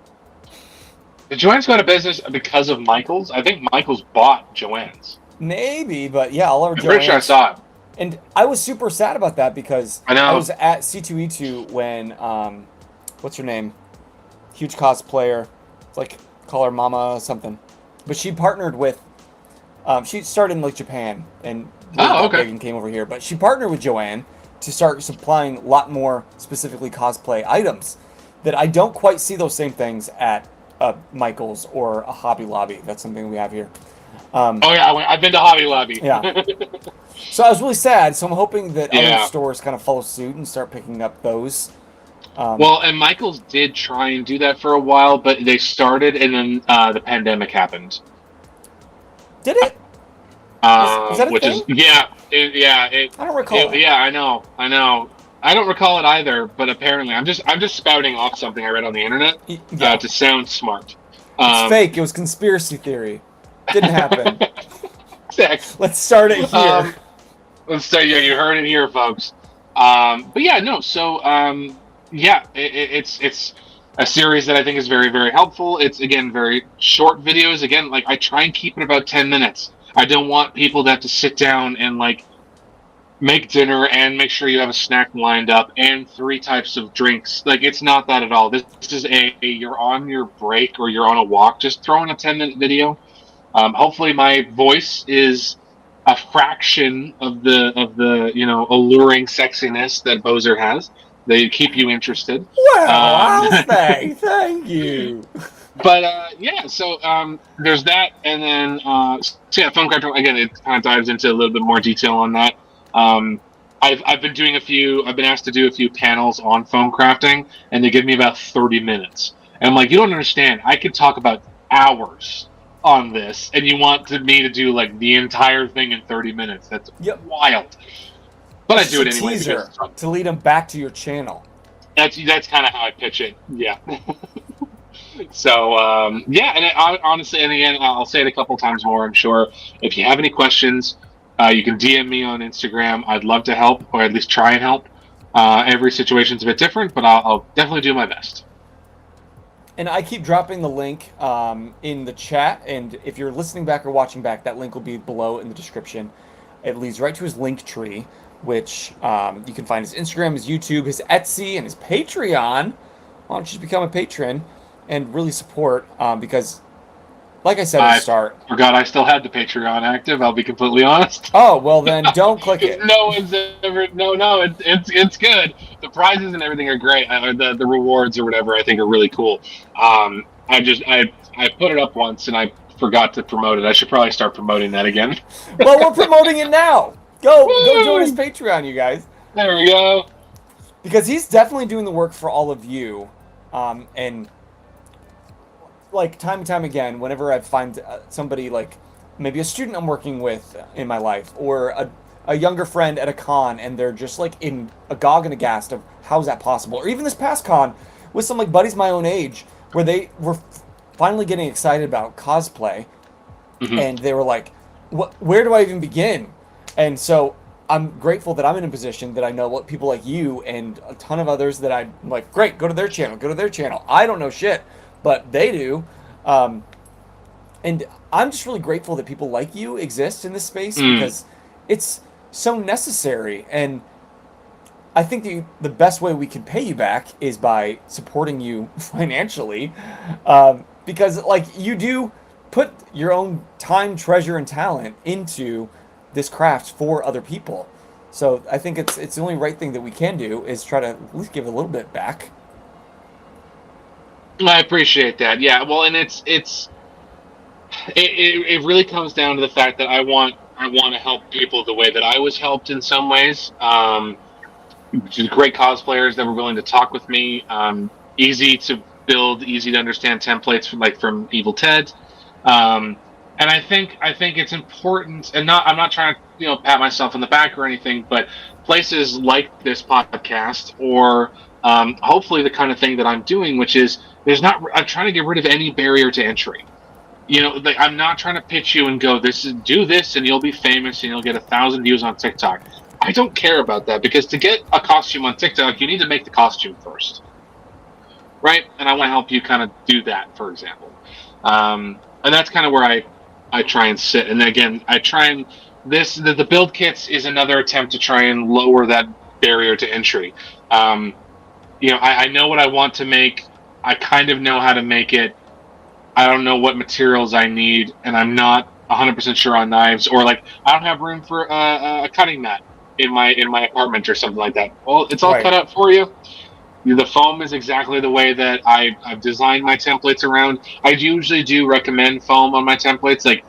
Did Joann's go out of business because of Michael's? I think Michael's bought Joann's. Maybe, but yeah, all over Joann's. I'm pretty sure I saw it. And I was super sad about that because I was at C2E2 when, what's her name? Huge cosplayer. Like, call her Mama something. But she partnered with, she started in like Japan and big and came over here. But she partnered with Joann to start supplying a lot more specifically cosplay items. that I don't quite see those same things at Michael's or a Hobby Lobby. That's something we have here. Oh yeah, I've been to Hobby Lobby. Yeah. So I was really sad. So I'm hoping that other Yeah. stores kind of follow suit and start picking up those. Well, and Michael's did try and do that for a while, but they started, and then the pandemic happened. Did it? Is that a Which thing? is I I don't recall. yeah, I know. I don't recall it either, but apparently I'm just spouting off something I read on the internet Yeah. to sound smart. It's fake. It was conspiracy theory. Didn't happen. Exactly. Let's start it here. Let's say, yeah, you heard it here, folks. But yeah, no. So it's a series that I think is very, very helpful. It's again very short videos. Again, like I try and keep it about 10 minutes. I don't want people to have to sit down and like make dinner and make sure you have a snack lined up and 3 types of drinks. Like it's not that at all. This is you're on your break or you're on a walk, just throw in a 10-minute video. Hopefully my voice is a fraction of the alluring sexiness that Bozer has. They keep you interested. Well, thank you. But so there's that, and then phone crafting again. It kind of dives into a little bit more detail on that. I've been doing I've been asked to do a few panels on foam crafting, and they give me about 30 minutes. And I'm like, you don't understand. I could talk about hours on this, and you want me to do like the entire thing in 30 minutes. That's wild. But I do it anyway. Teaser to lead them back to your channel. That's kind of how I pitch it. Yeah. So and honestly, and again, I'll say it a couple times more. I'm sure if you have any questions, you can DM me on Instagram. I'd love to help, or at least try and help. Every situation's a bit different, but I'll definitely do my best. And I keep dropping the link in the chat, and if you're listening back or watching back, that link will be below in the description. It leads right to his link tree, which you can find his Instagram, his YouTube, his Etsy, and his Patreon. Why don't you just become a patron and really support? Because, like I said at the start, I forgot I still had the Patreon active. I'll be completely honest. Oh well, then don't click it. No one's ever. No. It's good. The prizes and everything are great. The rewards or whatever I think are really cool. I put it up once and I forgot to promote it. I should probably start promoting that again. Well, we're promoting it now. Go join his Patreon, you guys. There we go. Because he's definitely doing the work for all of you, and like time and time again, whenever I find somebody like maybe a student I'm working with in my life, or a younger friend at a con, and they're just like in agog and aghast of how's that possible, or even this past con with some like buddies my own age, where they were finally getting excited about cosplay, and they were like, where do I even begin? And so I'm grateful that I'm in a position that I know what people like you and a ton of others that I'm like, great, go to their channel. I don't know shit, but they do. And I'm just really grateful that people like you exist in this space because it's so necessary. And I think the best way we can pay you back is by supporting you financially, because like you do put your own time, treasure, and talent into this craft for other people. So I think it's the only right thing that we can do is try to at least give a little bit back. I appreciate that. Yeah, well, and it really comes down to the fact that I want to help people the way that I was helped in some ways. Great cosplayers that were willing to talk with me. Easy to build, easy to understand templates from Evil Ted. And I think it's important, and I'm not trying to pat myself on the back or anything, but places like this podcast, or hopefully the kind of thing that I'm doing, which is I'm trying to get rid of any barrier to entry. I'm not trying to pitch you and go, do this and you'll be famous and you'll get 1,000 views on TikTok. I don't care about that, because to get a costume on TikTok, you need to make the costume first, right? And I want to help you kind of do that, for example. And that's kind of where I try and sit. And again, I try and the build kits is another attempt to try and lower that barrier to entry. I know what I want to make. I kind of know how to make it. I don't know what materials I need, and I'm not 100% sure on knives, or like I don't have room for a cutting mat in my apartment or something like that. Well, it's all cut out for you. The foam is exactly the way that I've designed my templates around. I usually do recommend foam on my templates. Like,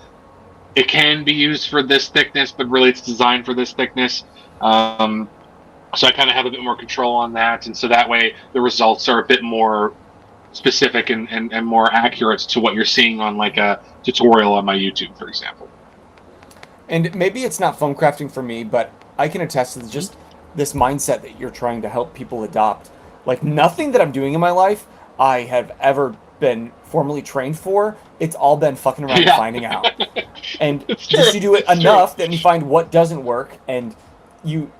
it can be used for this thickness, but really it's designed for this thickness. So I kind of have a bit more control on that, and so that way the results are a bit more specific and more accurate to what you're seeing on like a tutorial on my YouTube, for example. And maybe it's not foam crafting for me, but I can attest to just this mindset that you're trying to help people adopt. Like, nothing that I'm doing in my life I have ever been formally trained for. It's all been fucking around and finding out. And just you do it enough, then you find what doesn't work, and you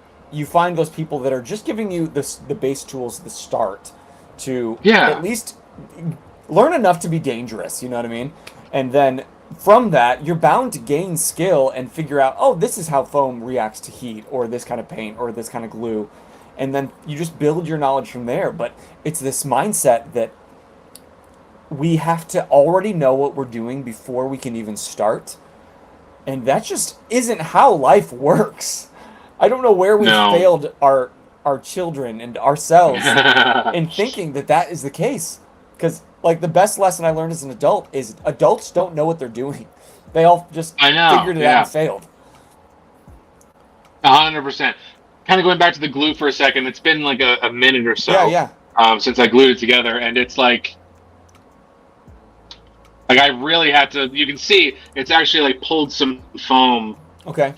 find those people that are just giving you the base tools, the start, to at least learn enough to be dangerous, you know what I mean? And then from that, you're bound to gain skill and figure out, oh, this is how foam reacts to heat, or this kind of paint, or this kind of glue. And then you just build your knowledge from there. But it's this mindset that we have to already know what we're doing before we can even start. And that just isn't how life works. I don't know where we failed our children and ourselves in thinking that is the case. Because, like, the best lesson I learned as an adult is adults don't know what they're doing. They all just figured it out and failed. 100%. Kind of going back to the glue for a second, it's been like a minute or so since I glued it together, and it's like I really had to. You can see it's actually like pulled some foam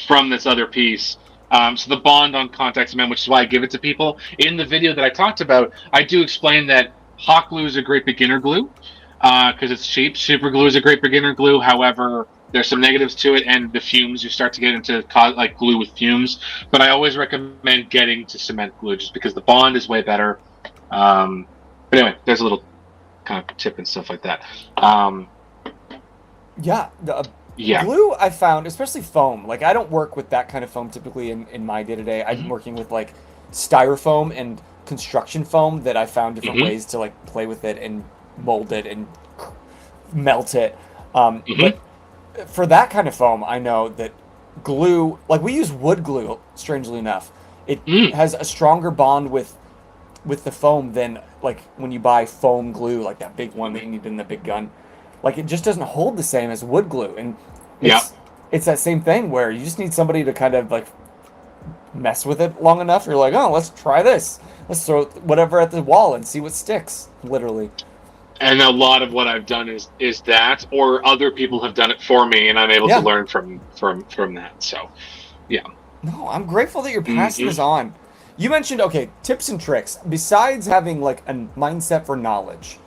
from this other piece. So the bond on contact cement, which is why I give it to people. In the video that I talked about, I do explain that hot glue is a great beginner glue because it's cheap. Super glue is a great beginner glue. However, there's some negatives to it, and the fumes, you start to get into like glue with fumes. But I always recommend getting to cement glue just because the bond is way better. But anyway, there's a little kind of tip and stuff like that. Glue, I found, especially foam, like I don't work with that kind of foam typically in my day-to-day. I'm working with like styrofoam and construction foam that I found different ways to like play with it and mold it and melt it. But for that kind of foam, I know that glue, like we use wood glue, strangely enough. It has a stronger bond with the foam than like when you buy foam glue, like that big one that you need in the big gun. Like, it just doesn't hold the same as wood glue. And it's that same thing where you just need somebody to kind of like mess with it long enough. You're like, oh, let's try this. Let's throw whatever at the wall and see what sticks, literally. And a lot of what I've done is that, or other people have done it for me, and I'm able to learn from that. So, yeah. No, I'm grateful that you're passing this on. You mentioned, tips and tricks. Besides having like a mindset for knowledge,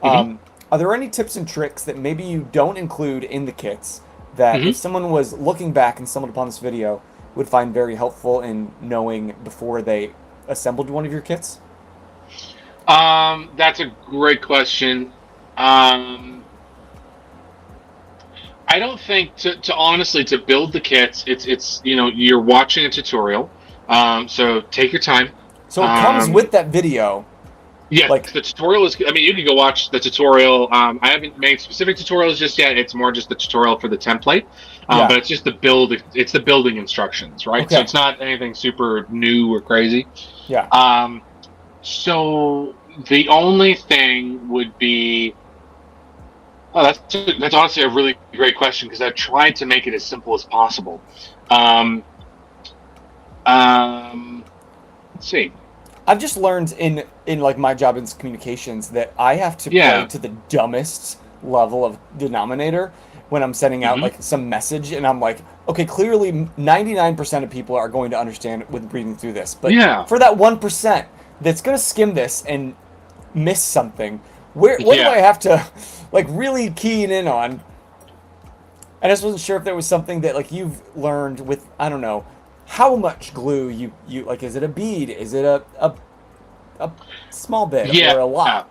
are there any tips and tricks that maybe you don't include in the kits that if someone was looking back and stumbled upon this video would find very helpful in knowing before they assembled one of your kits? That's a great question. I don't think to honestly to build the kits, it's you're watching a tutorial, so take your time. So it comes with that video. Yeah, like, the tutorial is. I mean, you can go watch the tutorial. I haven't made specific tutorials just yet. It's more just the tutorial for the template, but it's just the build. It's the building instructions, right? So it's not anything super new or crazy. Yeah. So the only thing would be. Oh, that's honestly a really great question because I've tried to make it as simple as possible. Let's see. I've just learned in like my job in communications that I have to play to the dumbest level of denominator when I'm sending out like some message, and I'm like, okay, clearly 99% of people are going to understand with reading through this, but for that 1% that's going to skim this and miss something, what do I have to like really keying in on? I just wasn't sure if there was something that like you've learned with, I don't know, how much glue you like, is it a bead? Is it a small bit or a lot?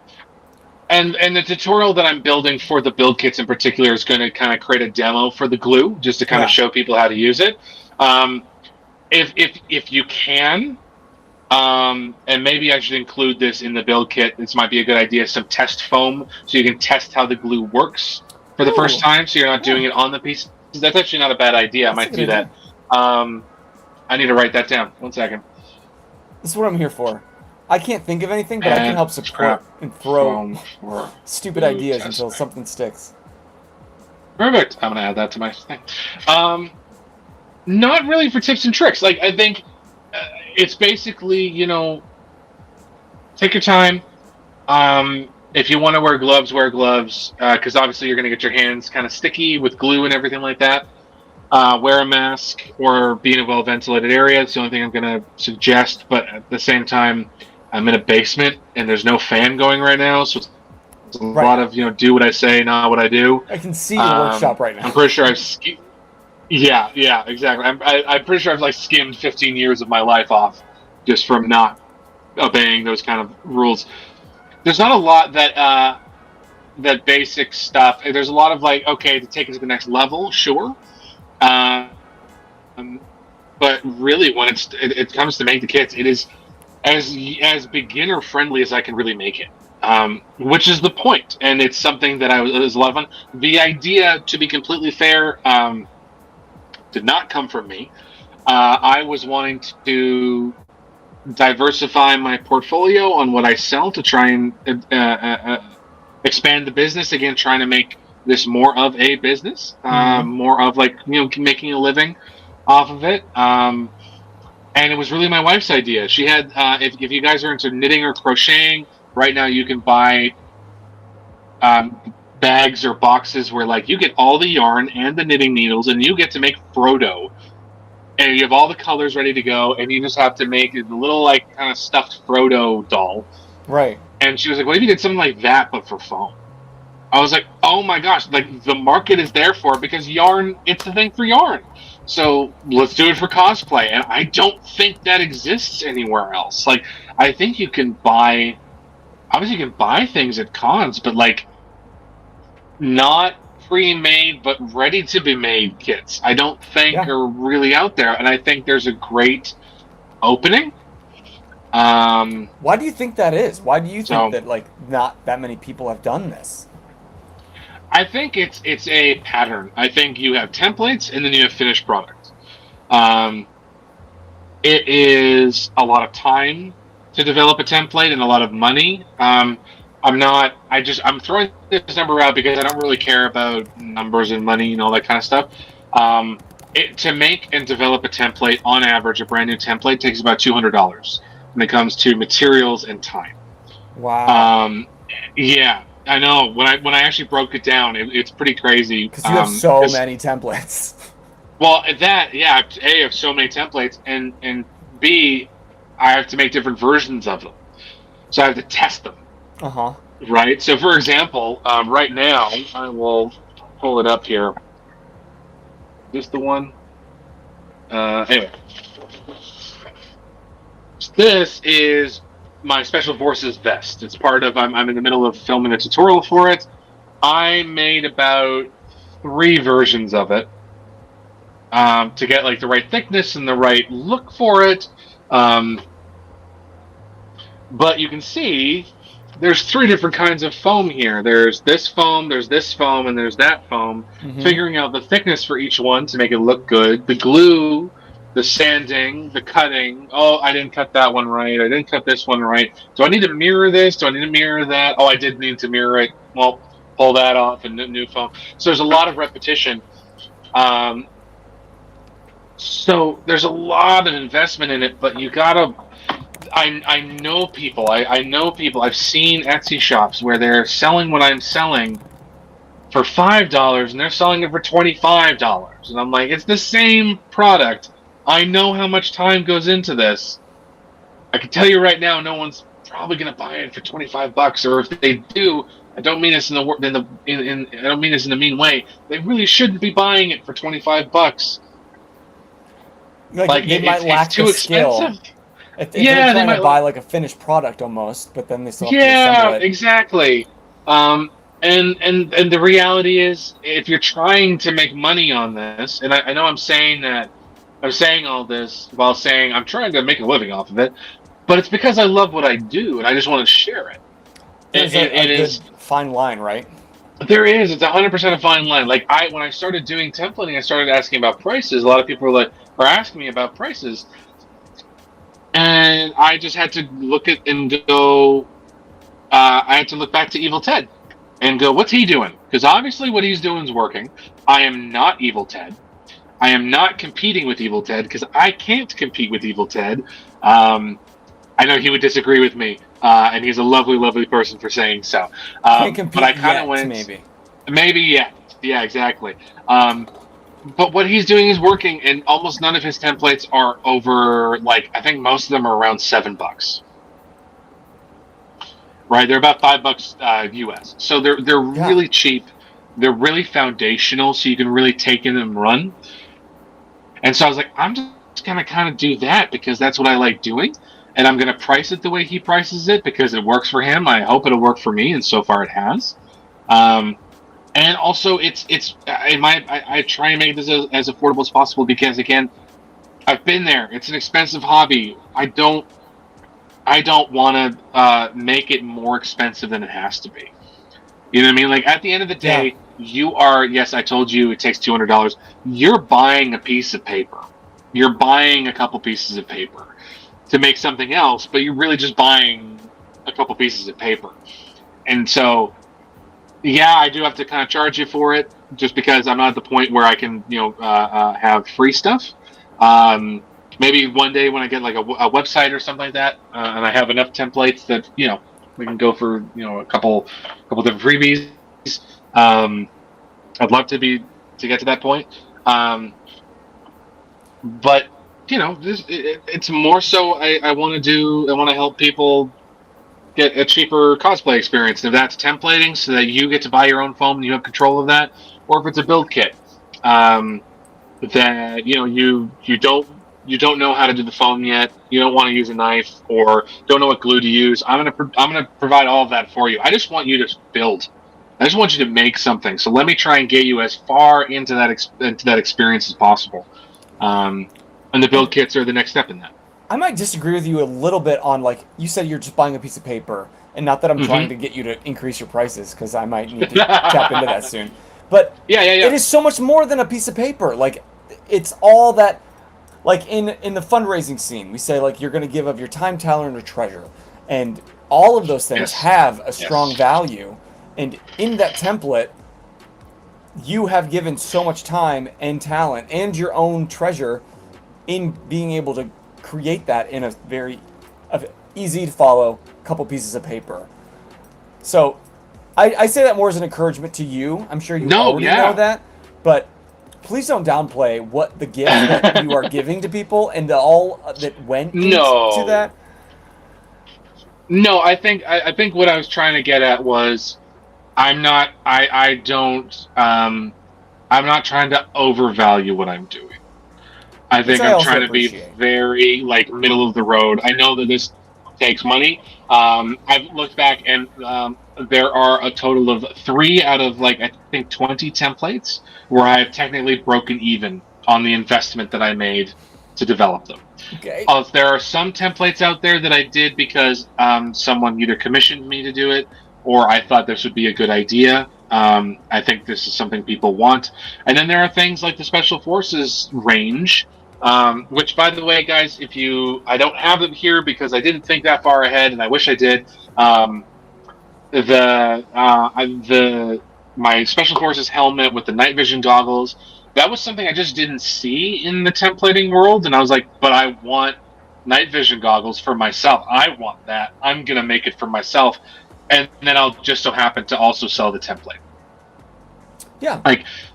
And the tutorial that I'm building for the build kits in particular is going to kind of create a demo for the glue just to kind of show people how to use it. If you can, and maybe I should include this in the build kit, this might be a good idea, some test foam so you can test how the glue works for the first time so you're not doing it on the piece. That's actually not a bad idea. I might do that. I need to write that down. 1 second. This is what I'm here for. I can't think of anything, but I can And help support scrap and throw foam for stupid glue ideas testing. until something sticks. Perfect. I'm gonna add that to my thing. Not really for tips and tricks. Like I think it's basically, take your time. If you want to wear gloves, because obviously you're gonna get your hands kind of sticky with glue and everything like that. Wear a mask or be in a well ventilated area. It's the only thing I'm gonna suggest. But at the same time, I'm in a basement and there's no fan going right now, so it's a Right. lot of do what I say, not what I do. I can see your workshop right now. I'm pretty sure I've yeah, exactly. I'm pretty sure I've like skimmed 15 years of my life off just from not obeying those kind of rules. There's not a lot that basic stuff. There's a lot of like, okay, to take it to the next level, sure. Um, but really, when it comes to make the kits, it is as beginner friendly as I can really make it. Which is the point, and it's something that it was a lot of fun. The idea, to be completely fair, did not come from me. I was wanting to diversify my portfolio on what I sell to try and expand the business. Again, trying to make this more of a business, more of like making a living off of it. And it was really my wife's idea. She had, if you guys are into knitting or crocheting, right now you can buy bags or boxes where like you get all the yarn and the knitting needles, and you get to make Frodo. And you have all the colors ready to go, and you just have to make the little like kind of stuffed Frodo doll. Right. And she was like, "What if you did something like that, but for foam?" I was like, "Oh my gosh! Like the market is there for it because yarn. It's the thing for yarn. So let's do it for cosplay." And I don't think that exists anywhere else. Like I think you can buy, obviously you can buy things at cons, but like not pre-made but ready to be made kits I don't think are really out there, and I think there's a great opening. Why do you think that is? Why do you think that like not that many people have done this? I think it's a pattern. I think you have templates and then you have finished products. It is a lot of time to develop a template and a lot of money. I'm throwing this number out because I don't really care about numbers and money and all that kind of stuff. To make and develop a template, on average, a brand new template takes about $200 when it comes to materials and time. Wow. Yeah, I know. When I actually broke it down, it's pretty crazy. Because you have so many templates. Well, I have so many templates, and B, I have to make different versions of them, so I have to test them. Right. So, for example, right now I will pull it up here. Is this the one? Anyway, this is my Special Forces vest. It's part of. I'm in the middle of filming a tutorial for it. I made about 3 versions of it to get like the right thickness and the right look for it. But you can see there's 3 different kinds of foam here. There's this foam, and there's that foam. Figuring out the thickness for each one to make it look good. The glue, the sanding, the cutting. Oh, I didn't cut that one right. I didn't cut this one right. Do I need to mirror this? Do I need to mirror that? Oh, I did need to mirror it. Well, pull that off and new foam. So there's a lot of repetition. So there's a lot of investment in it, but you gotta. I know people. I know people. I've seen Etsy shops where they're selling what I'm selling for $5 and they're selling it for $25, and I'm like, it's the same product. I know how much time goes into this. I can tell you right now, no one's probably gonna buy it for $25, or if they do, I don't mean this I don't mean this in a mean way. They really shouldn't be buying it for $25. Like they might lack too the skill. expensive. If they're trying to buy like a finished product almost, but then they still have to assemble it. Exactly. And the reality is, if you're trying to make money on this, and I know I'm saying all this while saying I'm trying to make a living off of it, but it's because I love what I do and I just want to share it. There's a good fine line, right? There is. It's 100% a fine line. Like when I started doing templating, I started asking about prices. A lot of people are asking me about prices. And I just had to look at and go. I had to look back to Evil Ted and go, what's he doing? Because obviously what he's doing is working. I am not Evil Ted. I am not competing with Evil Ted because I can't compete with Evil Ted. I know he would disagree with me, and he's a lovely, lovely person for saying so. Can't compete but I kind yet, of went, maybe. yeah, exactly. But what he's doing is working, and almost none of his templates are over. Like I think most of them are around $7. Right, they're about $5 US. So they're really cheap. They're really foundational, so you can really take in and run. And so I was like, I'm just gonna kind of do that because that's what I like doing, and I'm gonna price it the way he prices it because it works for him. I hope it'll work for me, and so far it has. And also, it's in my I try and make this as affordable as possible because again, I've been there. It's an expensive hobby. I don't want to make it more expensive than it has to be. You know what I mean? Like at the end of the day, you are. Yes, I told you it takes $200. You're buying a piece of paper. You're buying a couple pieces of paper to make something else, but you're really just buying a couple pieces of paper. And so, yeah, I do have to kind of charge you for it, just because I'm not at the point where I can, have free stuff. Maybe one day when I get like a website or something like that, and I have enough templates that we can go for a couple different freebies. I'd love to get to that point, but it's more so I want to help people get a cheaper cosplay experience. If that's templating, so that you get to buy your own foam and you have control of that, or if it's a build kit, that you don't know how to do the foam yet, you don't want to use a knife, or don't know what glue to use. I'm gonna provide all of that for you. I just want you to build. I just want you to make something. So let me try and get you as far into that experience as possible. And the build kits are the next step in that. I might disagree with you a little bit on, like, you said you're just buying a piece of paper, and not that I'm trying to get you to increase your prices, because I might need to tap into that soon. But it is so much more than a piece of paper. Like, it's all that, like, in the fundraising scene, we say, like, you're going to give of your time, talent, or treasure. And all of those things have a strong value. And in that template, you have given so much time and talent and your own treasure in being able to create that in a very easy to follow couple pieces of paper. So I say that more as an encouragement to you. I'm sure you already know that, but please don't downplay what the gift that you are giving to people and all that went into that. No, I think what I was trying to get at was I'm not trying to overvalue what I'm doing. I think I'm trying to be very middle of the road. I know that this takes money. I've looked back and there are a total of 3 out of I think 20 templates where I've technically broken even on the investment that I made to develop them. Okay. There are some templates out there that I did because someone either commissioned me to do it or I thought this would be a good idea. I think this is something people want. And then there are things like the Special Forces range, which, by the way, guys, I don't have them here because I didn't think that far ahead, and I wish I did. My Special Forces helmet with the night vision goggles, that was something I just didn't see in the templating world, and I was like, but I want night vision goggles for myself. I want that. I'm going to make it for myself. And then I'll just so happen to also sell the template. Yeah.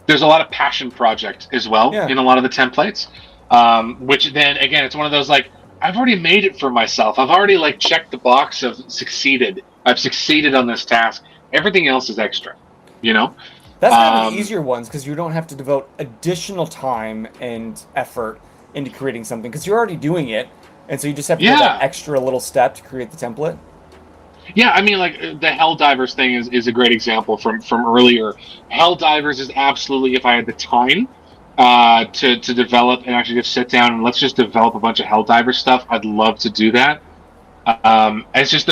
There's a lot of passion project as well in a lot of the templates, which then, again, it's one of those, I've already made it for myself. I've already, checked the box of succeeded. I've succeeded on this task. Everything else is extra, That's one of the easier ones because you don't have to devote additional time and effort into creating something because you're already doing it. And so you just have to do that extra little step to create the template. Yeah, I mean, the Helldivers thing is a great example from earlier. Helldivers is absolutely, if I had the time to develop and actually just sit down and let's just develop a bunch of Helldiver stuff, I'd love to do that. It's just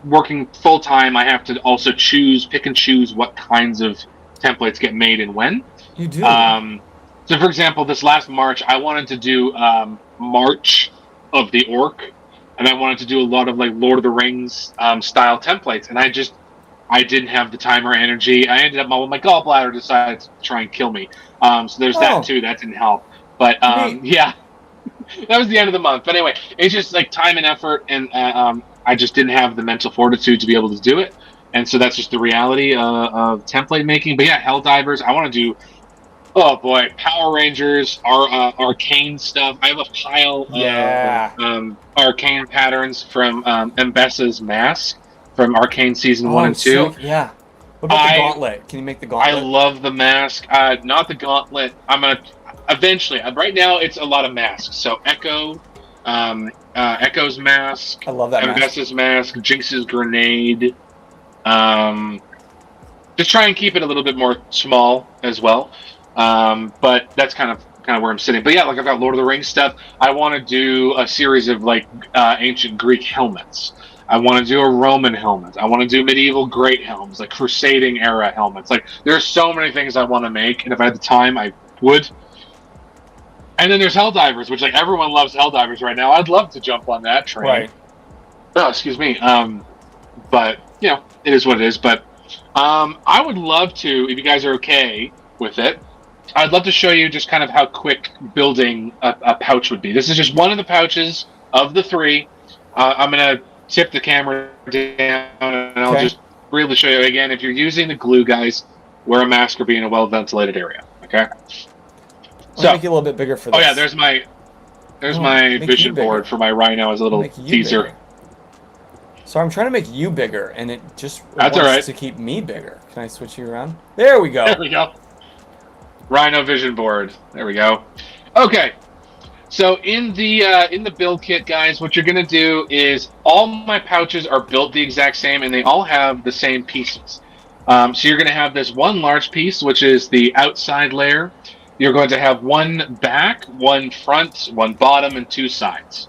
working full time, I have to also pick and choose what kinds of templates get made and when. You do. So, for example, this last March, I wanted to do March of the orc, and I wanted to do a lot of like Lord of the Rings style templates, and I didn't have the time or energy. I ended up my gallbladder decided to try and kill me. So there's that Oh, too. That didn't help. But neat. yeah, that was the end of the month. But anyway, it's just like time and effort, and I just didn't have the mental fortitude to be able to do it. And so that's just the reality of template making. But yeah, Helldivers. I want to do. Oh boy, Power Rangers, arcane stuff. I have a pile of Yeah. arcane patterns from Mbessa's Mask from Arcane Season 1 Oh, and 2. sick. Yeah. What about the I gauntlet? Can you make the I gauntlet? love the mask. Not the gauntlet. I'm gonna eventually. Right now, it's a lot of masks. So Echo's mask, I love that mask. Mbessa's mask, Jinx's grenade. Um, just try and keep it a little bit more small as well. But that's kind of where I'm sitting. But yeah, like I've got Lord of the Rings stuff. I want to do a series of like ancient Greek helmets. I want to do a Roman helmet. I want to do medieval great helms, like Crusading era helmets. Like there's so many things I want to make, and if I had the time, I would. And then there's Helldivers, which like everyone loves Helldivers right now. I'd love to jump on that train. Right. Oh, excuse me. But you know, it is what it is. But I would love to, if you guys are okay with it, I'd love to show you just kind of how quick building a pouch would be. This is just one of the pouches of the three. I'm going to tip the camera down, and I'll just briefly show you again. If you're using the glue, guys, wear a mask or be in a well-ventilated area. Okay. So make it a little bit bigger for this. Oh yeah, there's my vision board for my Rhino as a little teaser. Bigger. So I'm trying to make you bigger, and it just wants to keep me bigger. Can I switch you around? There we go. There we go. Rhino vision board. There we go. Okay. So in the build kit, guys, what you're gonna do is all my pouches are built the exact same, and they all have the same pieces. So you're gonna have this one large piece, which is the outside layer. You're going to have one back, one front, one bottom, and two sides.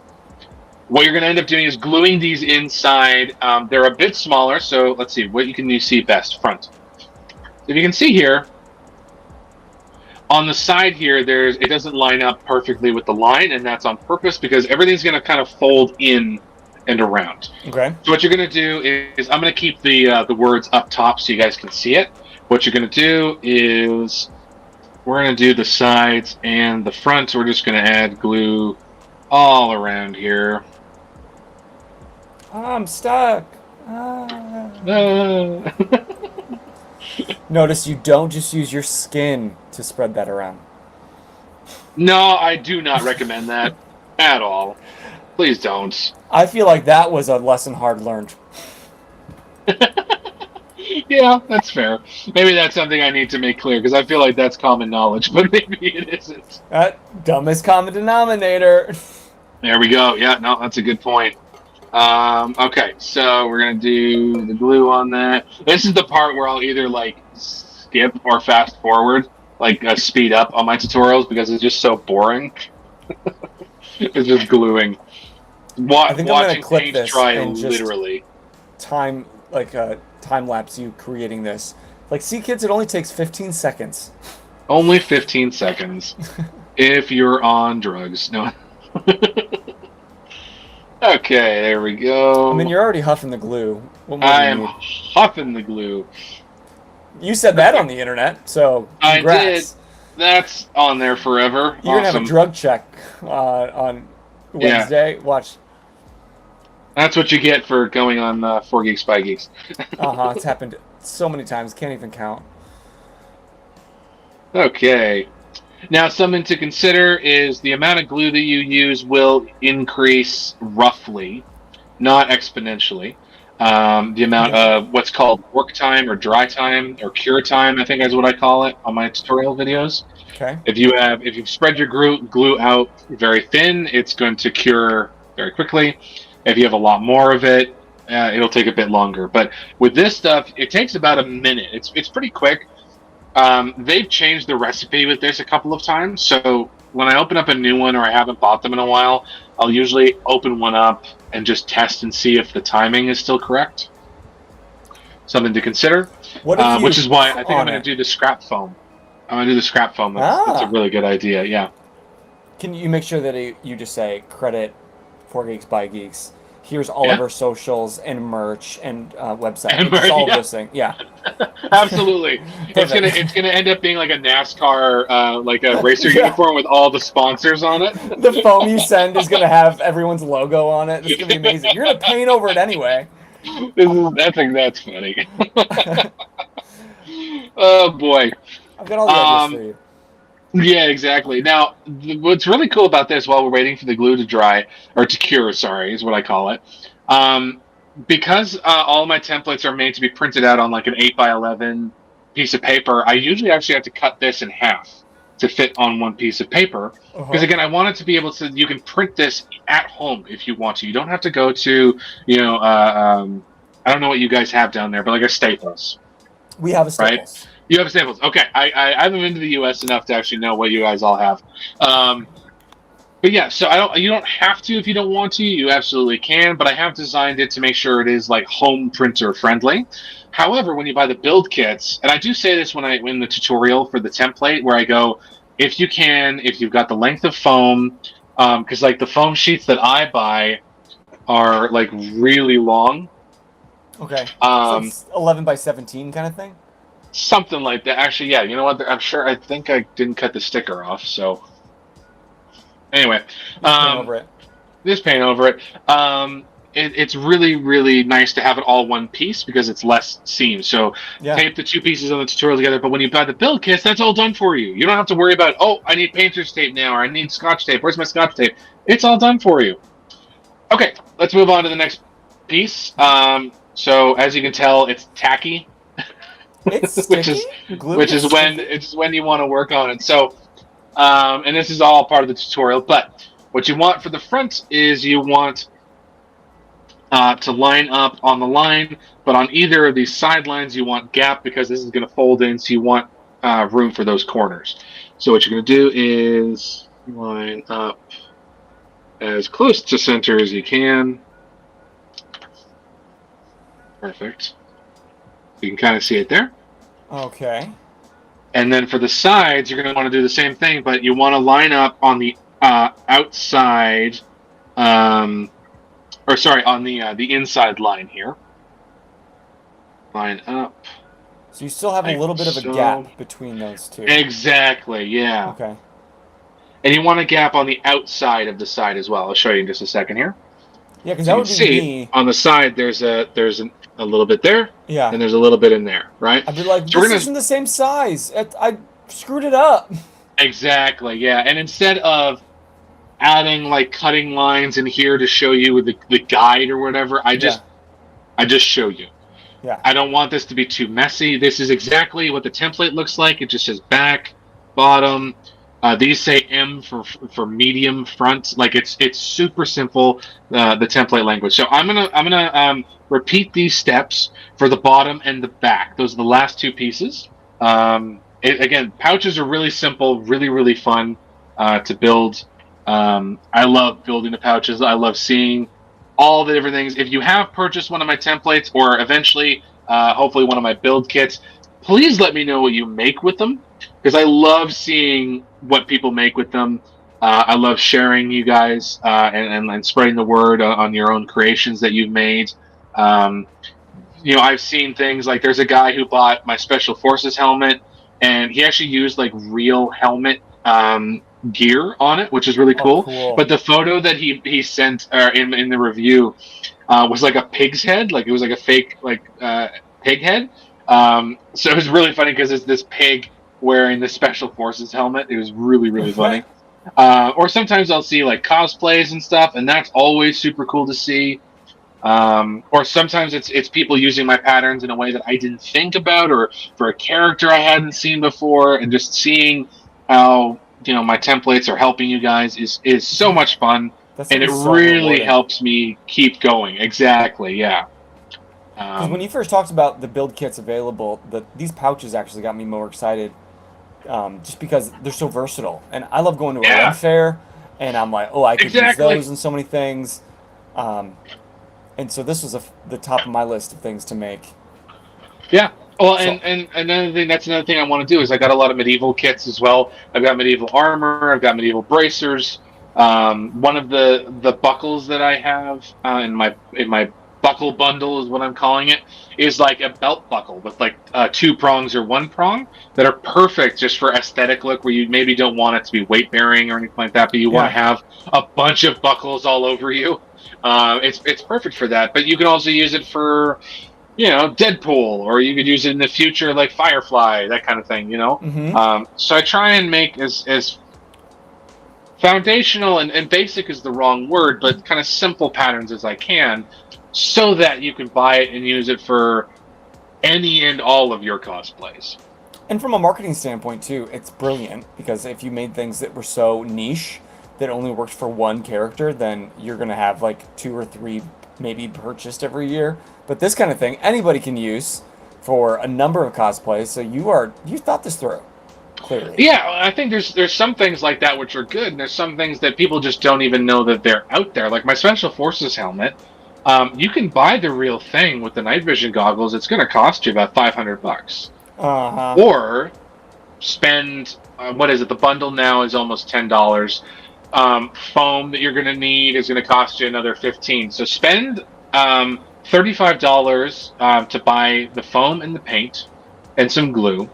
What you're going to end up doing is gluing these inside. They're a bit smaller, so let's see. What can you see best? Front. If you can see here, on the side here, it doesn't line up perfectly with the line, and that's on purpose because everything's going to kind of fold in and around. Okay. So what you're going to do is I'm going to keep the words up top so you guys can see it. What you're going to do is we're going to do the sides and the front. We're just going to add glue all around here. I'm stuck. Notice you don't just use your skin to spread that around. No, I do not recommend that at all. Please don't. I feel like that was a lesson hard learned. Yeah, that's fair. Maybe that's something I need to make clear because I feel like that's common knowledge, but maybe it isn't. Dumbest common denominator. There we go. Yeah, no, that's a good point. Okay, so we're gonna do the glue on that. This is the part where I'll either like skip or fast forward, like speed up on my tutorials because it's just so boring. It's just gluing. I think I'm gonna clip this dry and literally. Time lapse you creating this. Like, see, kids, it only takes 15 seconds. Only 15 seconds. If you're on drugs, no. Okay, there we go. I mean, you're already huffing the glue. What more I am huffing the glue. You said that on the internet, so congrats. I did. That's on there forever. You're gonna have a drug check on Wednesday. Yeah. Watch. That's what you get for going on 4 Geeks by Geeks. It's happened so many times, can't even count. Okay. Now, something to consider is the amount of glue that you use will increase roughly, not exponentially. The amount of what's called work time or dry time or cure time, I think is what I call it on my tutorial videos. Okay. If you spread your glue out very thin, it's going to cure very quickly. If you have a lot more of it, it'll take a bit longer. But with this stuff, it takes about a minute. It's pretty quick. They've changed the recipe with this a couple of times. So when I open up a new one or I haven't bought them in a while, I'll usually open one up and just test and see if the timing is still correct. Something to consider. Which is why I think I'm going to do the scrap foam. I'm going to do the scrap foam. That's a really good idea, yeah. Can you make sure that you just say credit for Geeks by Geeks. Here's all of Yeah. our socials and merch and website. And Just all of yeah. those things. Yeah. Absolutely. It's Perfect. gonna end up being like a NASCAR like a racer Yeah. uniform with all the sponsors on it. The foam you send is gonna have everyone's logo on it. It's gonna be amazing. You're gonna paint over it anyway. That's funny. Oh boy. I've got all the ideas for Um, you. yeah, exactly. Now, what's really cool about this, while we're waiting for the glue to dry or to cure, sorry, is what I call it. Um, because all my templates are made to be printed out on like an 8x11 piece of paper, I usually actually have to cut this in half to fit on one piece of paper. Because Uh-huh. again, I want it to be able to. You can print this at home if you want to. You don't have to go to, I don't know what you guys have down there, but like a Staples, We have a right? Staples. You have Staples. Okay, I haven't been to the U.S. enough to actually know what you guys all have. But yeah, so I don't. You don't have to if you don't want to. You absolutely can. But I have designed it to make sure it is like home printer friendly. However, when you buy the build kits, and I do say this when I in the tutorial for the template, where I go, if you can, if you've got the length of foam, because like the foam sheets that I buy are like really long. Okay. So it's 11 by 17 kind of thing? Something like that. Actually, yeah. You know what? I'm sure. I think I didn't cut the sticker off. So anyway, Just paint over it. this paint over it. It's really, really nice to have it all one piece because it's less seams. So Yeah. tape the two pieces on the tutorial together. But when you buy the build kits, that's all done for you. You don't have to worry about, oh, I need painter's tape now, or I need Scotch tape. Where's my Scotch tape? It's all done for you. Okay, let's move on to the next piece. So as you can tell, it's tacky. It's sticky? which is when you want to work on it. So, and this is all part of the tutorial. But what you want for the front is you want to line up on the line, but on either of these sidelines you want gap because this is going to fold in. So you want room for those corners. So what you're going to do is line up as close to center as you can. Perfect. You can kind of see it there. Okay. And then for the sides, you're going to want to do the same thing, but you want to line up on the outside, on the inside line here. Line up. So you still have a little bit of a gap between those two. Exactly, yeah. Okay. And you want a gap on the outside of the side as well. I'll show you in just a second here. Yeah, because So that you would can be see me. on the side there's a little bit there, Yeah. and there's a little bit in there, right? I'd be like, So this isn't the same size. I screwed it up. Exactly, yeah. And instead of adding like cutting lines in here to show you the guide or whatever, I just show you. Yeah. I don't want this to be too messy. This is exactly what the template looks like. It just says back, bottom. These say M for medium front. Like it's super simple. The template language. So I'm gonna repeat these steps for the bottom and the back. Those are the last two pieces. Again, pouches are really simple, really, really fun to build. I love building the pouches. I love seeing all the different things. If you have purchased one of my templates or eventually, hopefully one of my build kits, please let me know what you make with them because I love seeing what people make with them. I love sharing you guys and spreading the word on your own creations that you've made. I've seen things like there's a guy who bought my Special Forces helmet and he actually used like real helmet gear on it, which is really cool. Cool. But the photo that he sent in the review was like a pig's head, like it was like a fake pig head. So it was really funny because it's this pig wearing the Special Forces helmet. It was really, really funny. Or sometimes I'll see like cosplays and stuff, and that's always super cool to see. Or sometimes it's people using my patterns in a way that I didn't think about, or for a character I hadn't seen before, and just seeing how my templates are helping you guys is so much fun, and it really helps me keep going. Exactly, yeah. Because when you first talked about the build kits available, these pouches actually got me more excited, just because they're so versatile, and I love going to a run fair, and I'm like, oh, I could use those in so many things, and so this was the top of my list of things to make. Yeah. Well, and another thing, that's another thing I want to do is I got a lot of medieval kits as well. I've got medieval armor, I've got medieval bracers, One of the buckles that I have in my buckle bundle is what I'm calling it, is like a belt buckle with like two prongs or one prong that are perfect just for aesthetic look, where you maybe don't want it to be weight bearing or anything like that, but you want to Yeah. have a bunch of buckles all over you. It's perfect for that. But you can also use it for, Deadpool, or you could use it in the future like Firefly, that kind of thing. Mm-hmm. So I try and make as foundational and basic is the wrong word, but kind of simple patterns as I can, so that you can buy it and use it for any and all of your cosplays. And from a marketing standpoint too, it's brilliant because if you made things that were so niche that only worked for one character, then you're gonna have like two or three maybe purchased every year. But this kind of thing anybody can use for a number of cosplays. So you thought this through, clearly. Yeah, I think there's some things like that which are good, and there's some things that people just don't even know that they're out there. Like my Special Forces helmet, you can buy the real thing with the night vision goggles. It's going to cost you about $500. Uh-huh. Or spend what is it? The bundle now is almost $10. Foam that you're going to need is going to cost you another 15. So spend $35 to buy the foam and the paint and some glue,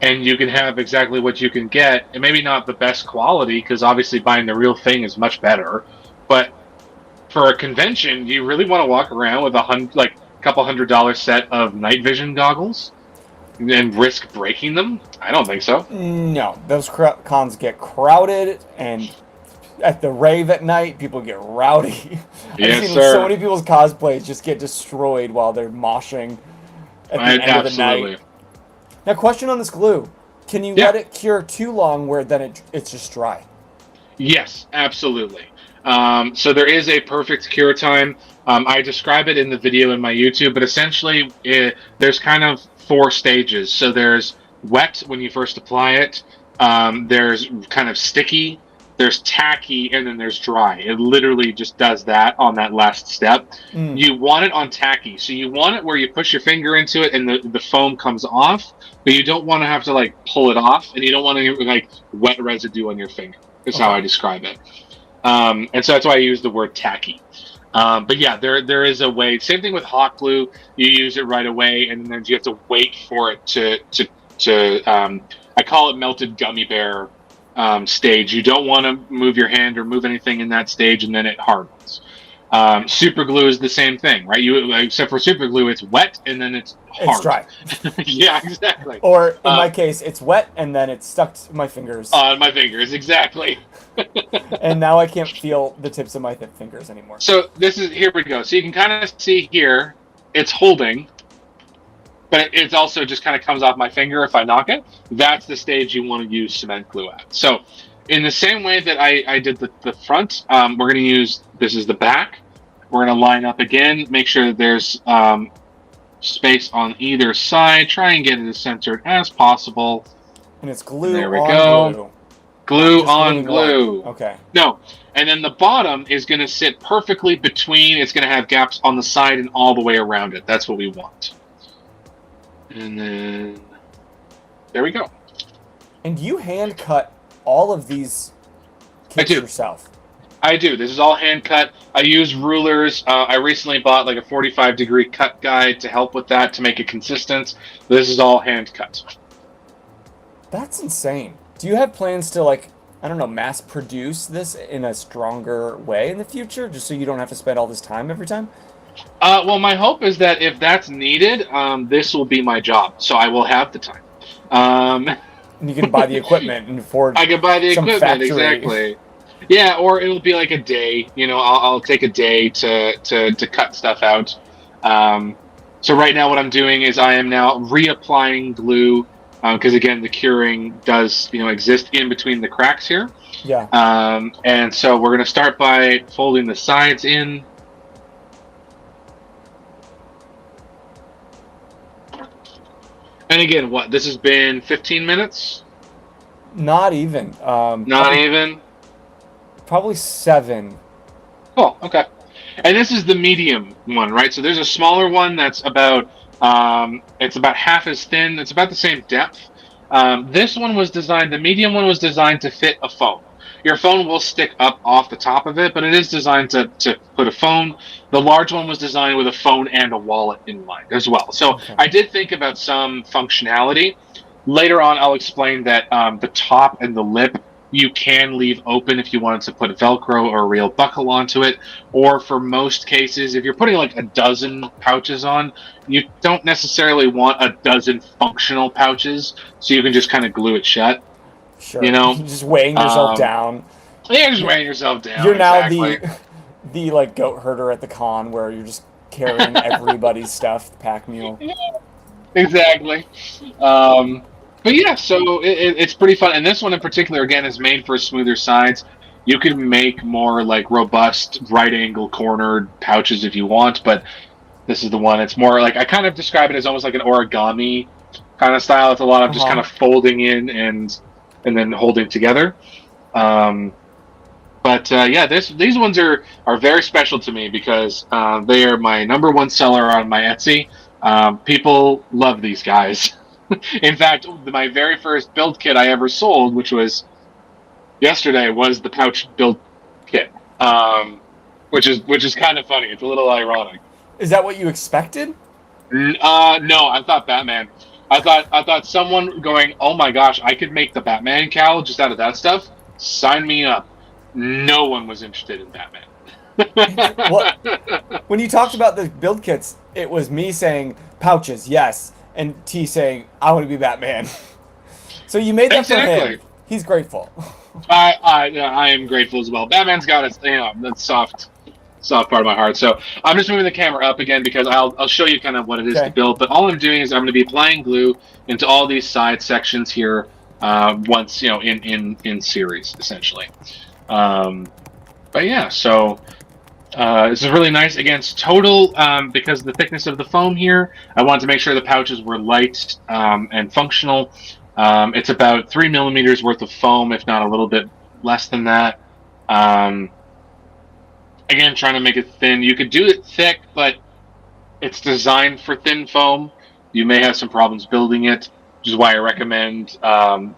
and you can have exactly what you can get, and maybe not the best quality, because obviously buying the real thing is much better. But for a convention, do you really want to walk around with a couple $100 set of night vision goggles and risk breaking them? I don't think so. No, those cons get crowded, and at the rave at night, people get rowdy. Yes, I've seen sir. so many people's cosplays just get destroyed while they're moshing at the end of the Absolutely. night. Now, question on this glue: can you Yeah. let it cure too long, where then it's just dry? Yes, absolutely. So there is a perfect cure time. I describe it in the video in my YouTube, but essentially there's kind of 4 stages. So there's wet when you first apply it. There's kind of sticky. There's tacky, and then there's dry. It literally just does that on that last step. Mm. You want it on tacky, so you want it where you push your finger into it and the foam comes off, but you don't want to have to like pull it off, and you don't want to get like wet residue on your finger. Is how I describe it. And so that's why I use the word tacky. But yeah, there is a way. Same thing with hot glue. You use it right away, and then you have to wait for it to I call it melted gummy bear stage. You don't want to move your hand or move anything in that stage, and then it hardens. Super glue is the same thing, right? Except for super glue, it's wet and then it's hard. It's dry. Yeah, exactly. Or in my case, it's wet and then it's stuck to my fingers. On my fingers, exactly. And now I can't feel the tips of my fingers anymore. So here we go. So you can kind of see here, it's holding, but it's also just kind of comes off my finger if I knock it. That's the stage you want to use cement glue at. So in the same way that I did the front, we're going to use, this is the back. We're going to line up again, make sure that there's space on either side. Try and get it as centered as possible. And it's glue There we on go. glue. Glue Just on gluing glue. Okay. No. And then the bottom is going to sit perfectly between. It's going to have gaps on the side and all the way around it. That's what we want. And then there we go. And you hand cut all of these kits I do. yourself? I do. This is all hand cut. I use rulers. I recently bought like a 45-degree cut guide to help with that, to make it consistent. This is all hand cut. That's insane. Do you have plans to, like, I don't know, mass produce this in a stronger way in the future, just so you don't have to spend all this time every time? Well, my hope is that if that's needed, this will be my job, so I will have the time. And you can buy the equipment and afford I can buy the some equipment, factory. exactly. Yeah, or it'll be like a day. I'll take a day to cut stuff out. So right now, what I'm doing is I am now reapplying glue, because again, the curing does exist in between the cracks here. Yeah. And so we're going to start by folding the sides in. And again, this has been 15 minutes? Not even. Not even? Probably 7. Oh, okay. And this is the medium one, right? So there's a smaller one that's about, it's about half as thin. It's about the same depth. This one was designed, the medium one was designed to fit a phone. your phone will stick up off the top of it, but it is designed to put a phone. The large one was designed with a phone and a wallet in mind as well. So Okay. I did think about some functionality. Later on, I'll explain that the top and the lip you can leave open if you wanted to put Velcro or a real buckle onto it. Or for most cases, if you're putting like a dozen pouches on, you don't necessarily want a dozen functional pouches, so you can just kind of glue it shut. Sure. You know, Just weighing yourself down. yeah, just weighing yourself down. You're now exactly. the like goat herder at the con where you're just carrying everybody's stuff, the pack mule. Exactly. But yeah, so it's pretty fun. And this one in particular, again, is made for smoother sides. You can make more like robust right angle cornered pouches if you want, but this is the one. It's more like I kind of describe it as almost like an origami kind of style. It's a lot of just kind of folding in and then holding together. But yeah, these ones are very special to me because they are my number one seller on my Etsy. People love these guys. In fact, my very first build kit I ever sold, which was yesterday, was the pouch build kit, which is kind of funny. It's a little ironic. Is that what you expected? No, I thought Batman. I thought someone going, oh my gosh, I could make the Batman cowl just out of that stuff. Sign me up. No one was interested in Batman. Well, when you talked about the build kits, it was me saying pouches, yes, and T saying I want to be Batman. So you made that for him. He's grateful. I am grateful as well. Batman's got its that soft part of my heart. So I'm just moving the camera up again because I'll show you kind of what it is to build. But all I'm doing is I'm going to be applying glue into all these side sections here once in series essentially. But yeah, so this is really nice. Again, it's total because of the thickness of the foam here. I wanted to make sure the pouches were light and functional. It's about 3 millimeters worth of foam, if not a little bit less than that. Again, trying to make it thin. You could do it thick, but it's designed for thin foam. You may have some problems building it, which is why I recommend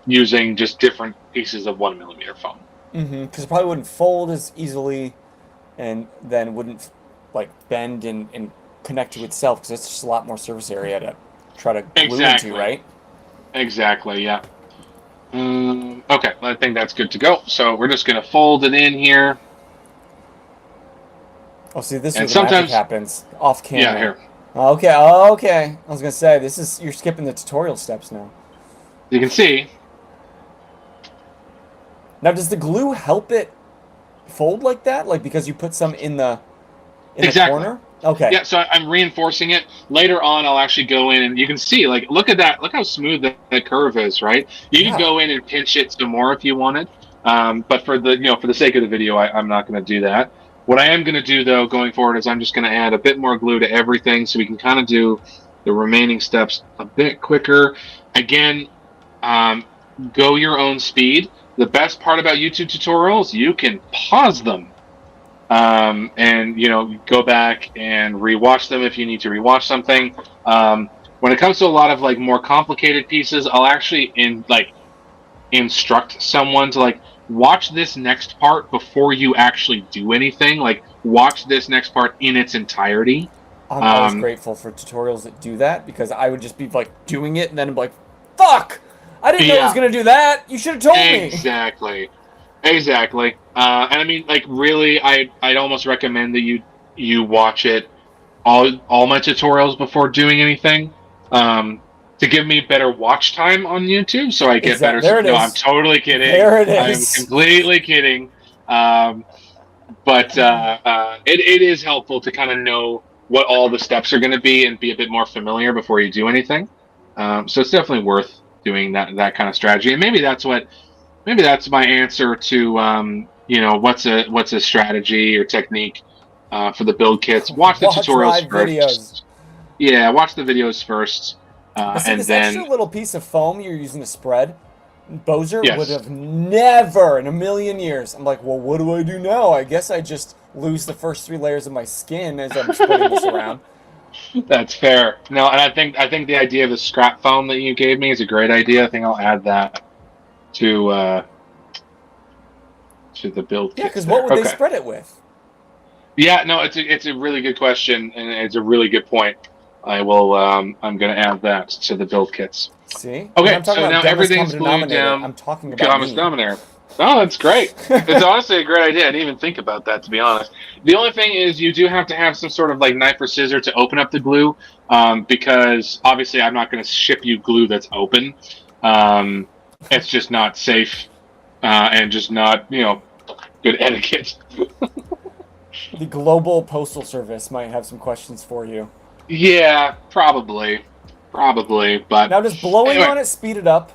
using just different pieces of 1 millimeter foam. Because it probably wouldn't fold as easily, and then wouldn't like bend and connect to itself because it's just a lot more surface area to try to glue into, right? Exactly, yeah. Okay, I think that's good to go. So we're just going to fold it in here. Oh, see, this is where the magic happens off camera. Yeah, here. Okay. I was gonna say you're skipping the tutorial steps now. You can see. Now, does the glue help it fold like that? Like because you put some in the corner? Okay. Yeah, so I'm reinforcing it. Later on, I'll actually go in and you can see, like, look at that. Look how smooth that curve is, right? You can go in and pinch it some more if you wanted. But for the sake of the video, I'm not going to do that. What I am going to do, though, going forward is I'm just going to add a bit more glue to everything so we can kind of do the remaining steps a bit quicker. Again, go your own speed. The best part about YouTube tutorials, you can pause them and go back and rewatch them if you need to rewatch something. When it comes to a lot of like more complicated pieces, I'll actually instruct someone to like watch this next part before you actually do anything. Like watch this next part in its entirety. I'm always grateful for tutorials that do that because I would just be like doing it and then I'm like, fuck! I didn't know it was going to do that. You should have told me. Exactly. And I mean, like, really, I'd almost recommend that you watch it, all my tutorials before doing anything, to give me better watch time on YouTube, so I get better. No, I'm totally kidding. There it is. I'm completely kidding. But it is helpful to kind of know what all the steps are going to be and be a bit more familiar before you do anything. So it's definitely worth doing that kind of strategy, and maybe that's my answer to what's a strategy or technique for the build kits. Watch the tutorials first. Yeah, watch the videos first, and this then extra little piece of foam you're using to spread. Bozer would have never in a million years. I'm like, well, what do I do now? I guess I just lose the first 3 layers of my skin as I'm spreading this around. That's fair. No, and I think the idea of the scrap foam that you gave me is a great idea. I think I'll add that to to the build Yeah, kits. because what would Okay. they spread it with? Yeah, no, it's a really good question, and it's a really good point. I will. I'm going to add that to the build kits. See? When Okay, I'm talking so about now dumbest everything's common glued denominator, down. I'm talking about Common me. denominator. Oh, that's great. It's honestly a great idea. I didn't even think about that, to be honest. The only thing is you do have to have some sort of like knife or scissor to open up the glue, because obviously I'm not going to ship you glue that's open. It's just not safe, and just not, good etiquette. The Global Postal Service might have some questions for you. Yeah, probably. Probably. But Now, does blowing anyway, on it speed it up?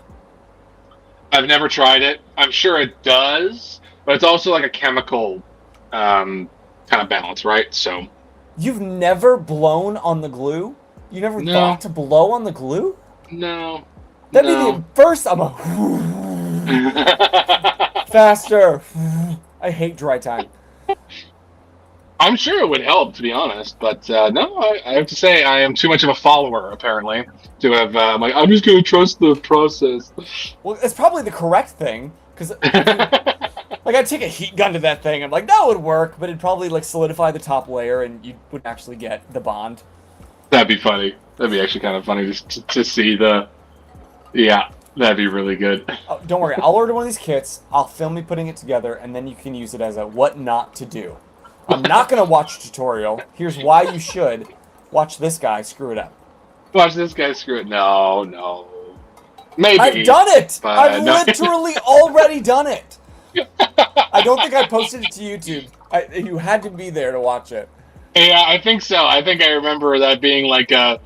I've never tried it. I'm sure it does, but it's also like a chemical kind of balance, right? So, You've never blown on the glue? You never no, thought to blow on the glue? no, That'd be no. the first. I'm a faster. I hate dry time. I'm sure it would help, to be honest, but no, I have to say I am too much of a follower, apparently, to have. I'm just going to trust the process. Well, it's probably the correct thing because if you like, I'd take a heat gun to that thing. I'm like, that would work, but it'd probably like solidify the top layer, and you wouldn't actually get the bond. That'd be funny. That'd be actually kind of funny just to see the. Yeah, that'd be really good. Oh, don't worry, I'll order one of these kits. I'll film me putting it together, and then you can use it as a what not to do. I'm not gonna watch a tutorial. Here's why you should watch this guy screw it up. Watch this guy screw it. No, no. Maybe. I've done it. but I've no. literally already done it. I don't think I posted it to YouTube. You had to be there to watch it. Yeah, I think so. I think I remember that being like a,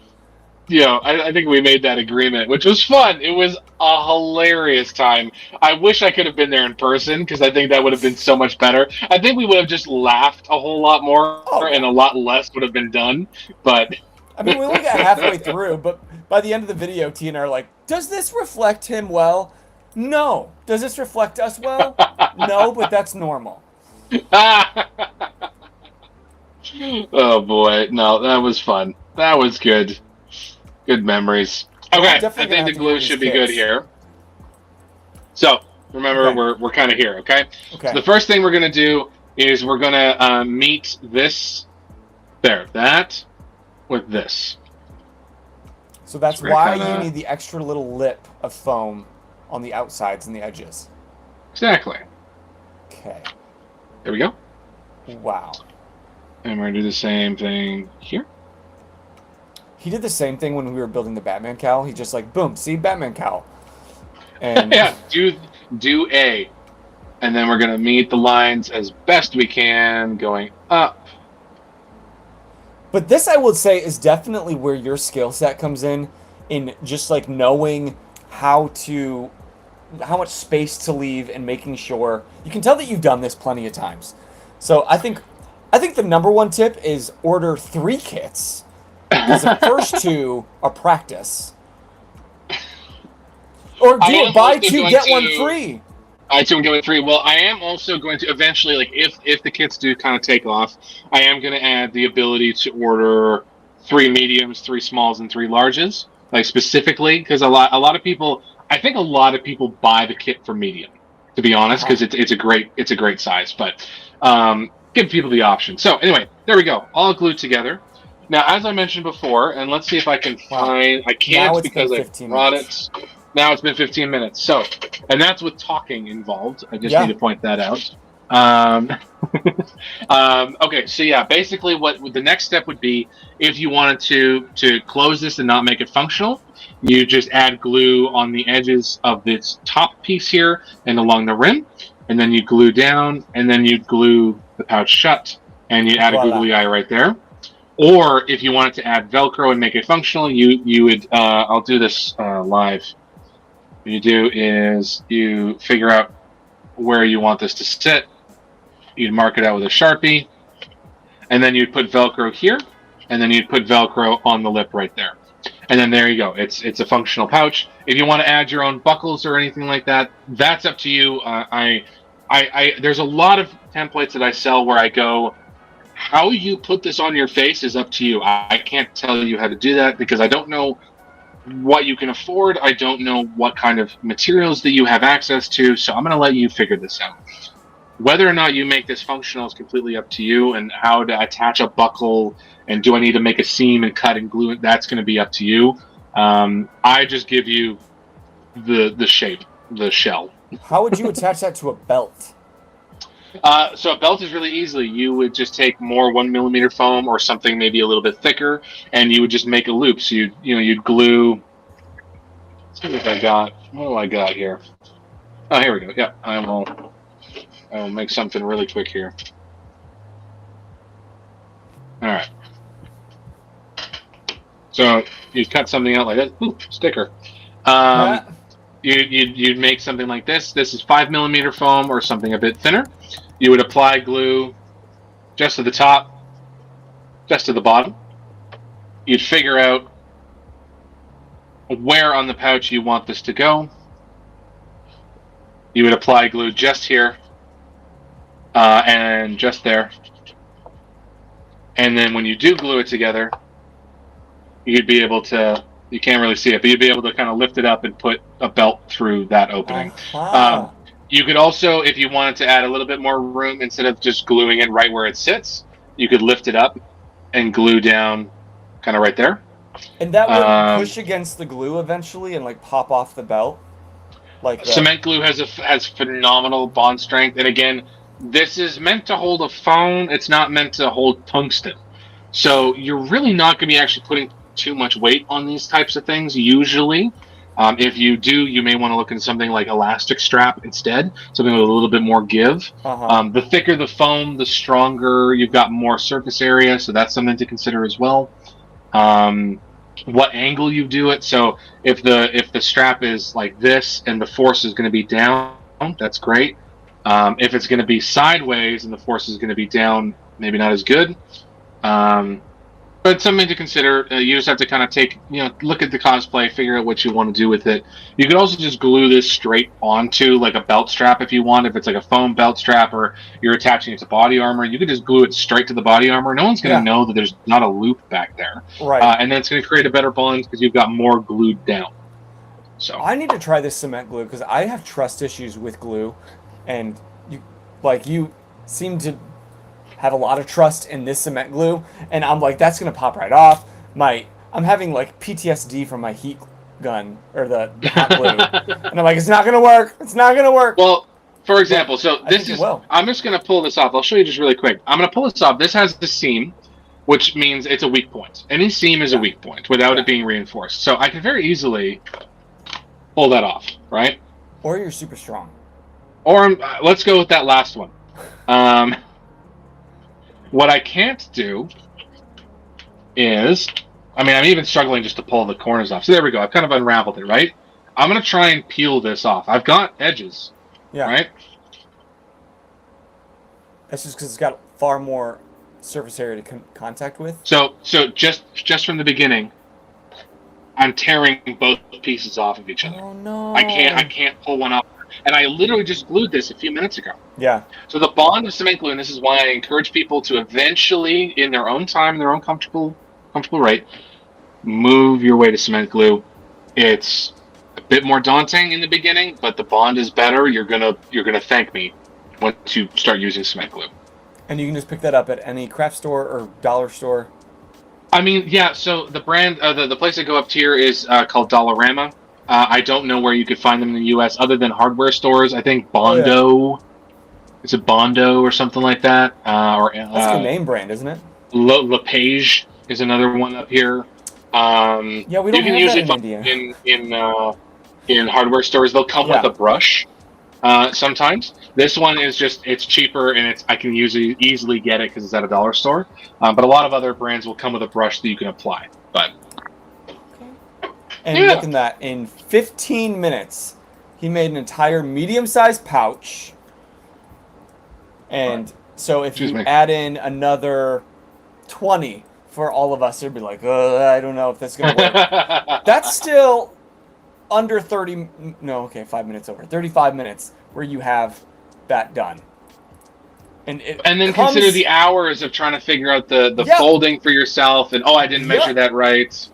I think we made that agreement, which was fun. It was a hilarious time. I wish I could have been there in person because I think that would have been so much better. I think we would have just laughed a whole lot more and a lot less would have been done. But I mean, we only got halfway through, but by the end of the video, T and I are like, does this reflect him well? No. Does this reflect us well? No, but that's normal. Oh boy, no, that was fun. That was good. Good memories. Okay, I think the glue should be good here. So remember, we're kind of here. Okay. Okay. So the first thing we're gonna do is we're gonna meet this that with this. So that's why you need the extra little lip of foam on the outsides and the edges. Exactly. Okay. There we go. Wow. And we're gonna do the same thing here. He did the same thing when we were building the Batman cowl. He just like, boom, see, Batman cowl. And yeah, do A. And then we're gonna meet the lines as best we can going up. But this, I would say, is definitely where your skill set comes in just like knowing how much space to leave and making sure. You can tell that you've done this plenty of times. So I think the number one tip is order 3 kits. Because the first 2 are practice. Or buy 2, get 1 free. Buy 2 and get 1 free. Well, I am also going to eventually, like, if the kits do kind of take off, I am going to add the ability to order 3 mediums, 3 smalls, and 3 larges, like specifically, because a lot of people, I think a lot of people buy the kit for medium, to be honest, because it's a great size, but give people the option. So anyway, there we go, all glued together. Now, as I mentioned before, and let's see if I can find... I can't because I brought it. Now it's been 15 minutes. So, and that's with talking involved. I just need to point that out. Okay, so yeah, basically what the next step would be, if you wanted to close this and not make it functional, you just add glue on the edges of this top piece here and along the rim, and then you glue down, and then you glue the pouch shut, and you add a googly eye right there. Or if you wanted to add Velcro and make it functional, you would, I'll do this live. What you do is you figure out where you want this to sit. You'd mark it out with a Sharpie, and then you'd put Velcro here, and then you'd put Velcro on the lip right there. And then there you go. It's a functional pouch. If you want to add your own buckles or anything like that, that's up to you. There's a lot of templates that I sell where I go, how you put this on your face is up to you. I can't tell you how to do that because I don't know what you can afford. I don't know what kind of materials that you have access to, so I'm going to let you figure this out. Whether or not you make this functional is completely up to you, and how to attach a buckle and do I need to make a seam and cut and glue it, that's going to be up to you. I just give you the shape, the shell. How would you attach that to a belt? So a belt is really easily. You would just take more 1mm foam or something maybe a little bit thicker, and you would just make a loop. So you'd glue. Let's see what I got. What do I got here? Oh, here we go. Yeah, I will make something really quick here. All right. So you'd cut something out like that. Ooh, sticker. You'd make something like this. This is 5mm foam or something a bit thinner. You would apply glue just to the top, just to the bottom. You'd figure out where on the pouch you want this to go. You would apply glue just here and just there. And then when you do glue it together, you'd be able to, you can't really see it, but you'd be able to kind of lift it up and put a belt through that opening. You could also, if you wanted to add a little bit more room, instead of just gluing it right where it sits, you could lift it up and glue down kind of right there. And that would push against the glue eventually and like pop off the belt? Like cement glue has phenomenal bond strength. And again, this is meant to hold a phone. It's not meant to hold tungsten. So you're really not going to be actually putting too much weight on these types of things usually. If you do, you may want to look into something like elastic strap instead, something with a little bit more give. The thicker the foam, the stronger. You've got more surface area, so that's something to consider as well. What angle you do it. So if the strap is like this and the force is going to be down, that's great. If it's going to be sideways and the force is going to be down, maybe not as good. But something to consider. You just have to kind of look at the cosplay, figure out what you want to do with it. You could also just glue this straight onto like a belt strap if you want. If it's like a foam belt strap or you're attaching it to body armor, you could just glue it straight to the body armor. No one's going to know that there's not a loop back there. Right. And then it's going to create a better bond because you've got more glued down. So I need to try this cement glue because I have trust issues with glue, and you seem to have a lot of trust in this cement glue, and I'm like, that's gonna pop right off. I'm having like PTSD from my heat gun or the hot glue, and I'm like, it's not gonna work. It's not gonna work. Well, for example, so this is. I'm just gonna pull this off. I'll show you just really quick. I'm gonna pull this off. This has the seam, which means it's a weak point. Any seam is a weak point without it being reinforced. So I can very easily pull that off, right? Or you're super strong. Or let's go with that last one. What I can't do is, I'm even struggling just to pull the corners off. So there we go. I've kind of unraveled it, right? I'm going to try and peel this off. I've got edges, right? That's just because it's got far more surface area to contact with. So just from the beginning, I'm tearing both pieces off of each other. Oh no! I can't pull one off. And I literally just glued this a few minutes ago. Yeah. So the bond of cement glue, and this is why I encourage people to eventually, in their own time, in their own comfortable rate, move your way to cement glue. It's a bit more daunting in the beginning, but the bond is better. You're gonna thank me once you start using cement glue. And you can just pick that up at any craft store or dollar store. Yeah. So the brand, the place I go up tier is called Dollarama. I don't know where you could find them in the U.S. other than hardware stores. I think Bondo, is it Bondo or something like that? That's the name brand, isn't it? LePage is another one up here. We don't you can have use that it in India. in hardware stores. They'll come with a brush sometimes. This one is it's cheaper and I can easily get it because it's at a dollar store. But a lot of other brands will come with a brush that you can apply. But and look at that, in 15 minutes, he made an entire medium-sized pouch. And so if you add in another 20 for all of us, it'd be like, I don't know if that's going to work. That's still under 5 minutes over. 35 minutes where you have that done. And then consider the hours of trying to figure out the folding for yourself, and I didn't measure that right?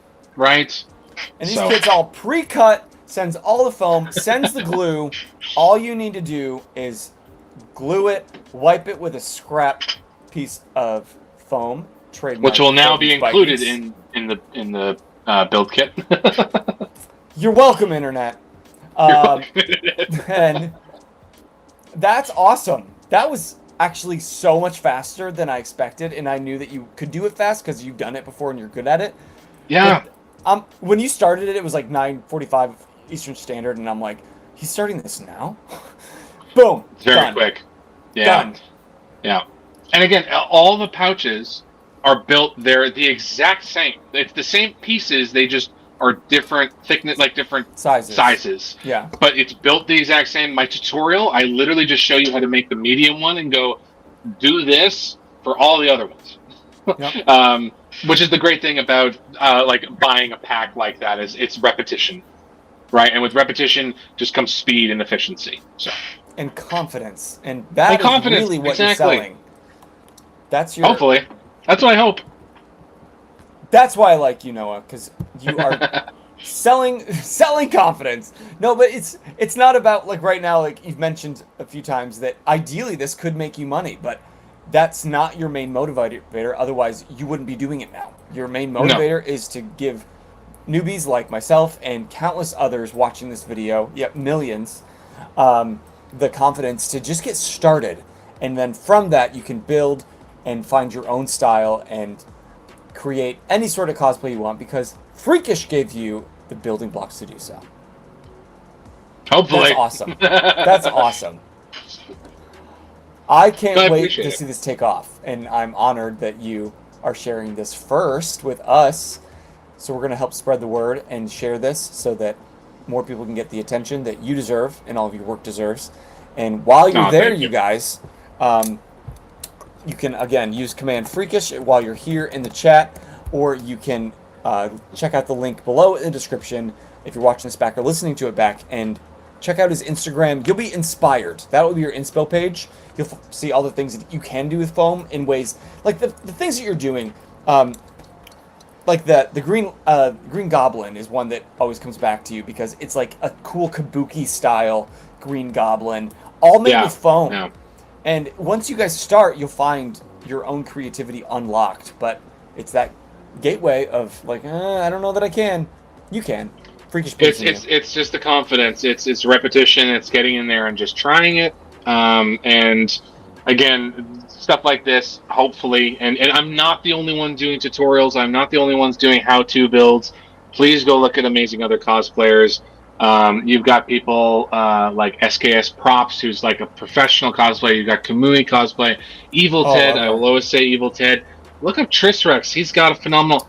And these kits all pre-cut, sends all the foam, sends the glue. All you need to do is glue it, wipe it with a scrap piece of foam, trademark. Which will now be included Vikings. in the build kit. You're welcome, Internet. You're welcome. And that's awesome. That was actually so much faster than I expected, and I knew that you could do it fast because you've done it before and you're good at it. Yeah. But, when you started it, it was like 9:45 Eastern Standard, and I'm like, he's starting this now? Boom. It's very done. quick. Yeah. Done. Yeah. And again, all the pouches are built, they're the exact same. It's the same pieces, they just are different thickness, like different sizes. Yeah. But it's built the exact same. My tutorial, I literally just show you how to make the medium one and go, do this for all the other ones. Yep. Which is the great thing about like buying a pack like that is it's repetition, right? And with repetition just comes speed and efficiency. So. And confidence, and that is really what you're selling. That's your. Hopefully, that's what I hope. That's why I like you, Noah, because you are selling confidence. No, but it's not about like right now. Like you've mentioned a few times that ideally this could make you money, but that's not your main motivator. Otherwise, you wouldn't be doing it now. Your main motivator is to give newbies like myself and countless others watching this video, yep, millions, the confidence to just get started. And then from that, you can build and find your own style and create any sort of cosplay you want because Freakish gave you the building blocks to do so. Hopefully. That's awesome. That's awesome. I can't wait to see this take off, and I'm honored that you are sharing this first with us. So we're going to help spread the word and share this so that more people can get the attention that you deserve and all of your work deserves. And while you're there, you guys, you can, again, use Command Freakish while you're here in the chat, or you can check out the link below in the description if you're watching this back or listening to it back, and check out his Instagram. You'll be inspired. That will be your inspo page. You'll see all the things that you can do with foam in ways like the things that you're doing. Like the Green Goblin is one that always comes back to you because it's like a cool kabuki style Green Goblin, all made with foam. Yeah. And once you guys start, you'll find your own creativity unlocked. But it's that gateway of like, I don't know that I can. You can. Freakish. It's just the confidence. It's repetition. It's getting in there and just trying it. And again, stuff like this, hopefully, and I'm not the only one doing tutorials. I'm not the only ones doing how-to builds. Please go look at amazing other cosplayers. You've got people like SKS Props, who's like a professional cosplayer. You've got Kamui Cosplay, Evil Ted. I will always say Evil Ted. Look up Trisrex. He's got a phenomenal...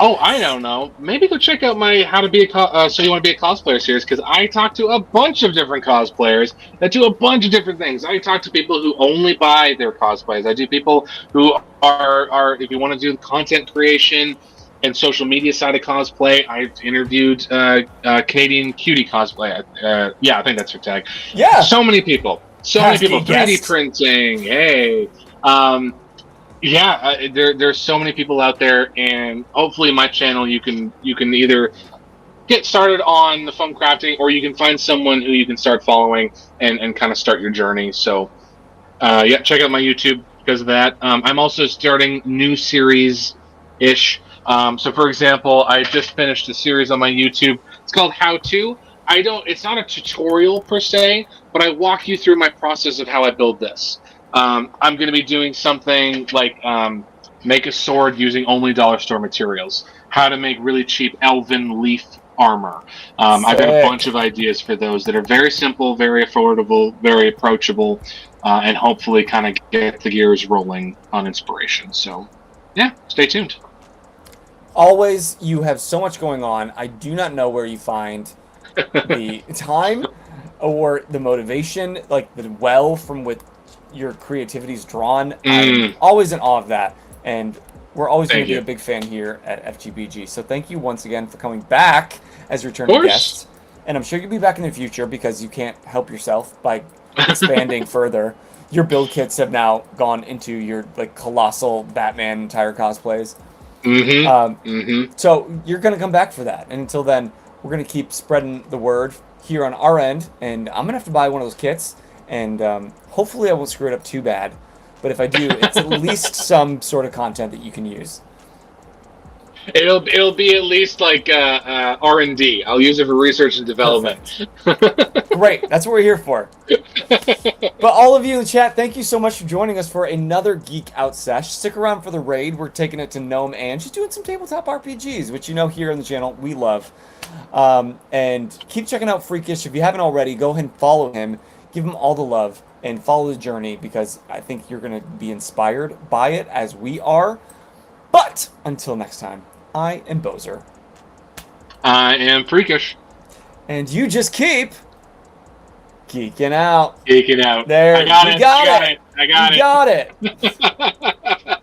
Oh, I don't know. Maybe go check out my How to Be a So You Want to Be a Cosplayer series, because I talk to a bunch of different cosplayers that do a bunch of different things. I talk to people who only buy their cosplays. I do people who are if you want to do content creation and social media side of cosplay. I interviewed Canadian Cutie Cosplay. Yeah, I think that's her tag. Yeah. So many people. So many people. 3D printing. Hey. Yeah, there's so many people out there, and hopefully my channel you can either get started on the foam crafting, or you can find someone who you can start following and kind of start your journey. So yeah, check out my YouTube because of that. I'm also starting new series-ish. So for example, I just finished a series on my YouTube. It's called How To. It's not a tutorial per se, but I walk you through my process of how I build this. I'm going to be doing something like make a sword using only dollar store materials. How to make really cheap elven leaf armor. I've got a bunch of ideas for those that are very simple, very affordable, very approachable, and hopefully kind of get the gears rolling on inspiration. So, yeah, stay tuned. Always, you have so much going on. I do not know where you find the time or the motivation, like the well from which your creativity is drawn. I'm always in awe of that, and we're always going to be a big fan here at FGBG. So thank you once again for coming back as returning guest, and I'm sure you'll be back in the future because you can't help yourself by expanding further. Your build kits have now gone into your like colossal Batman entire cosplays. So you're going to come back for that, and until then, we're going to keep spreading the word here on our end, and I'm going to have to buy one of those kits. and hopefully I won't screw it up too bad. But if I do, it's at least some sort of content that you can use. It'll be at least like R&D. I'll use it for research and development. Great, that's what we're here for. But all of you in the chat, thank you so much for joining us for another Geek Out Sesh. Stick around for the raid. We're taking it to Gnome, and she's doing some tabletop RPGs, which you know here on the channel we love. And keep checking out Freakish. If you haven't already, go ahead and follow him. Give him all the love and follow the journey, because I think you're going to be inspired by it as we are. But until next time, I am Bozer. I am Freakish. And you just keep geeking out. Geeking out. There, I got you it. got I got it. You got it.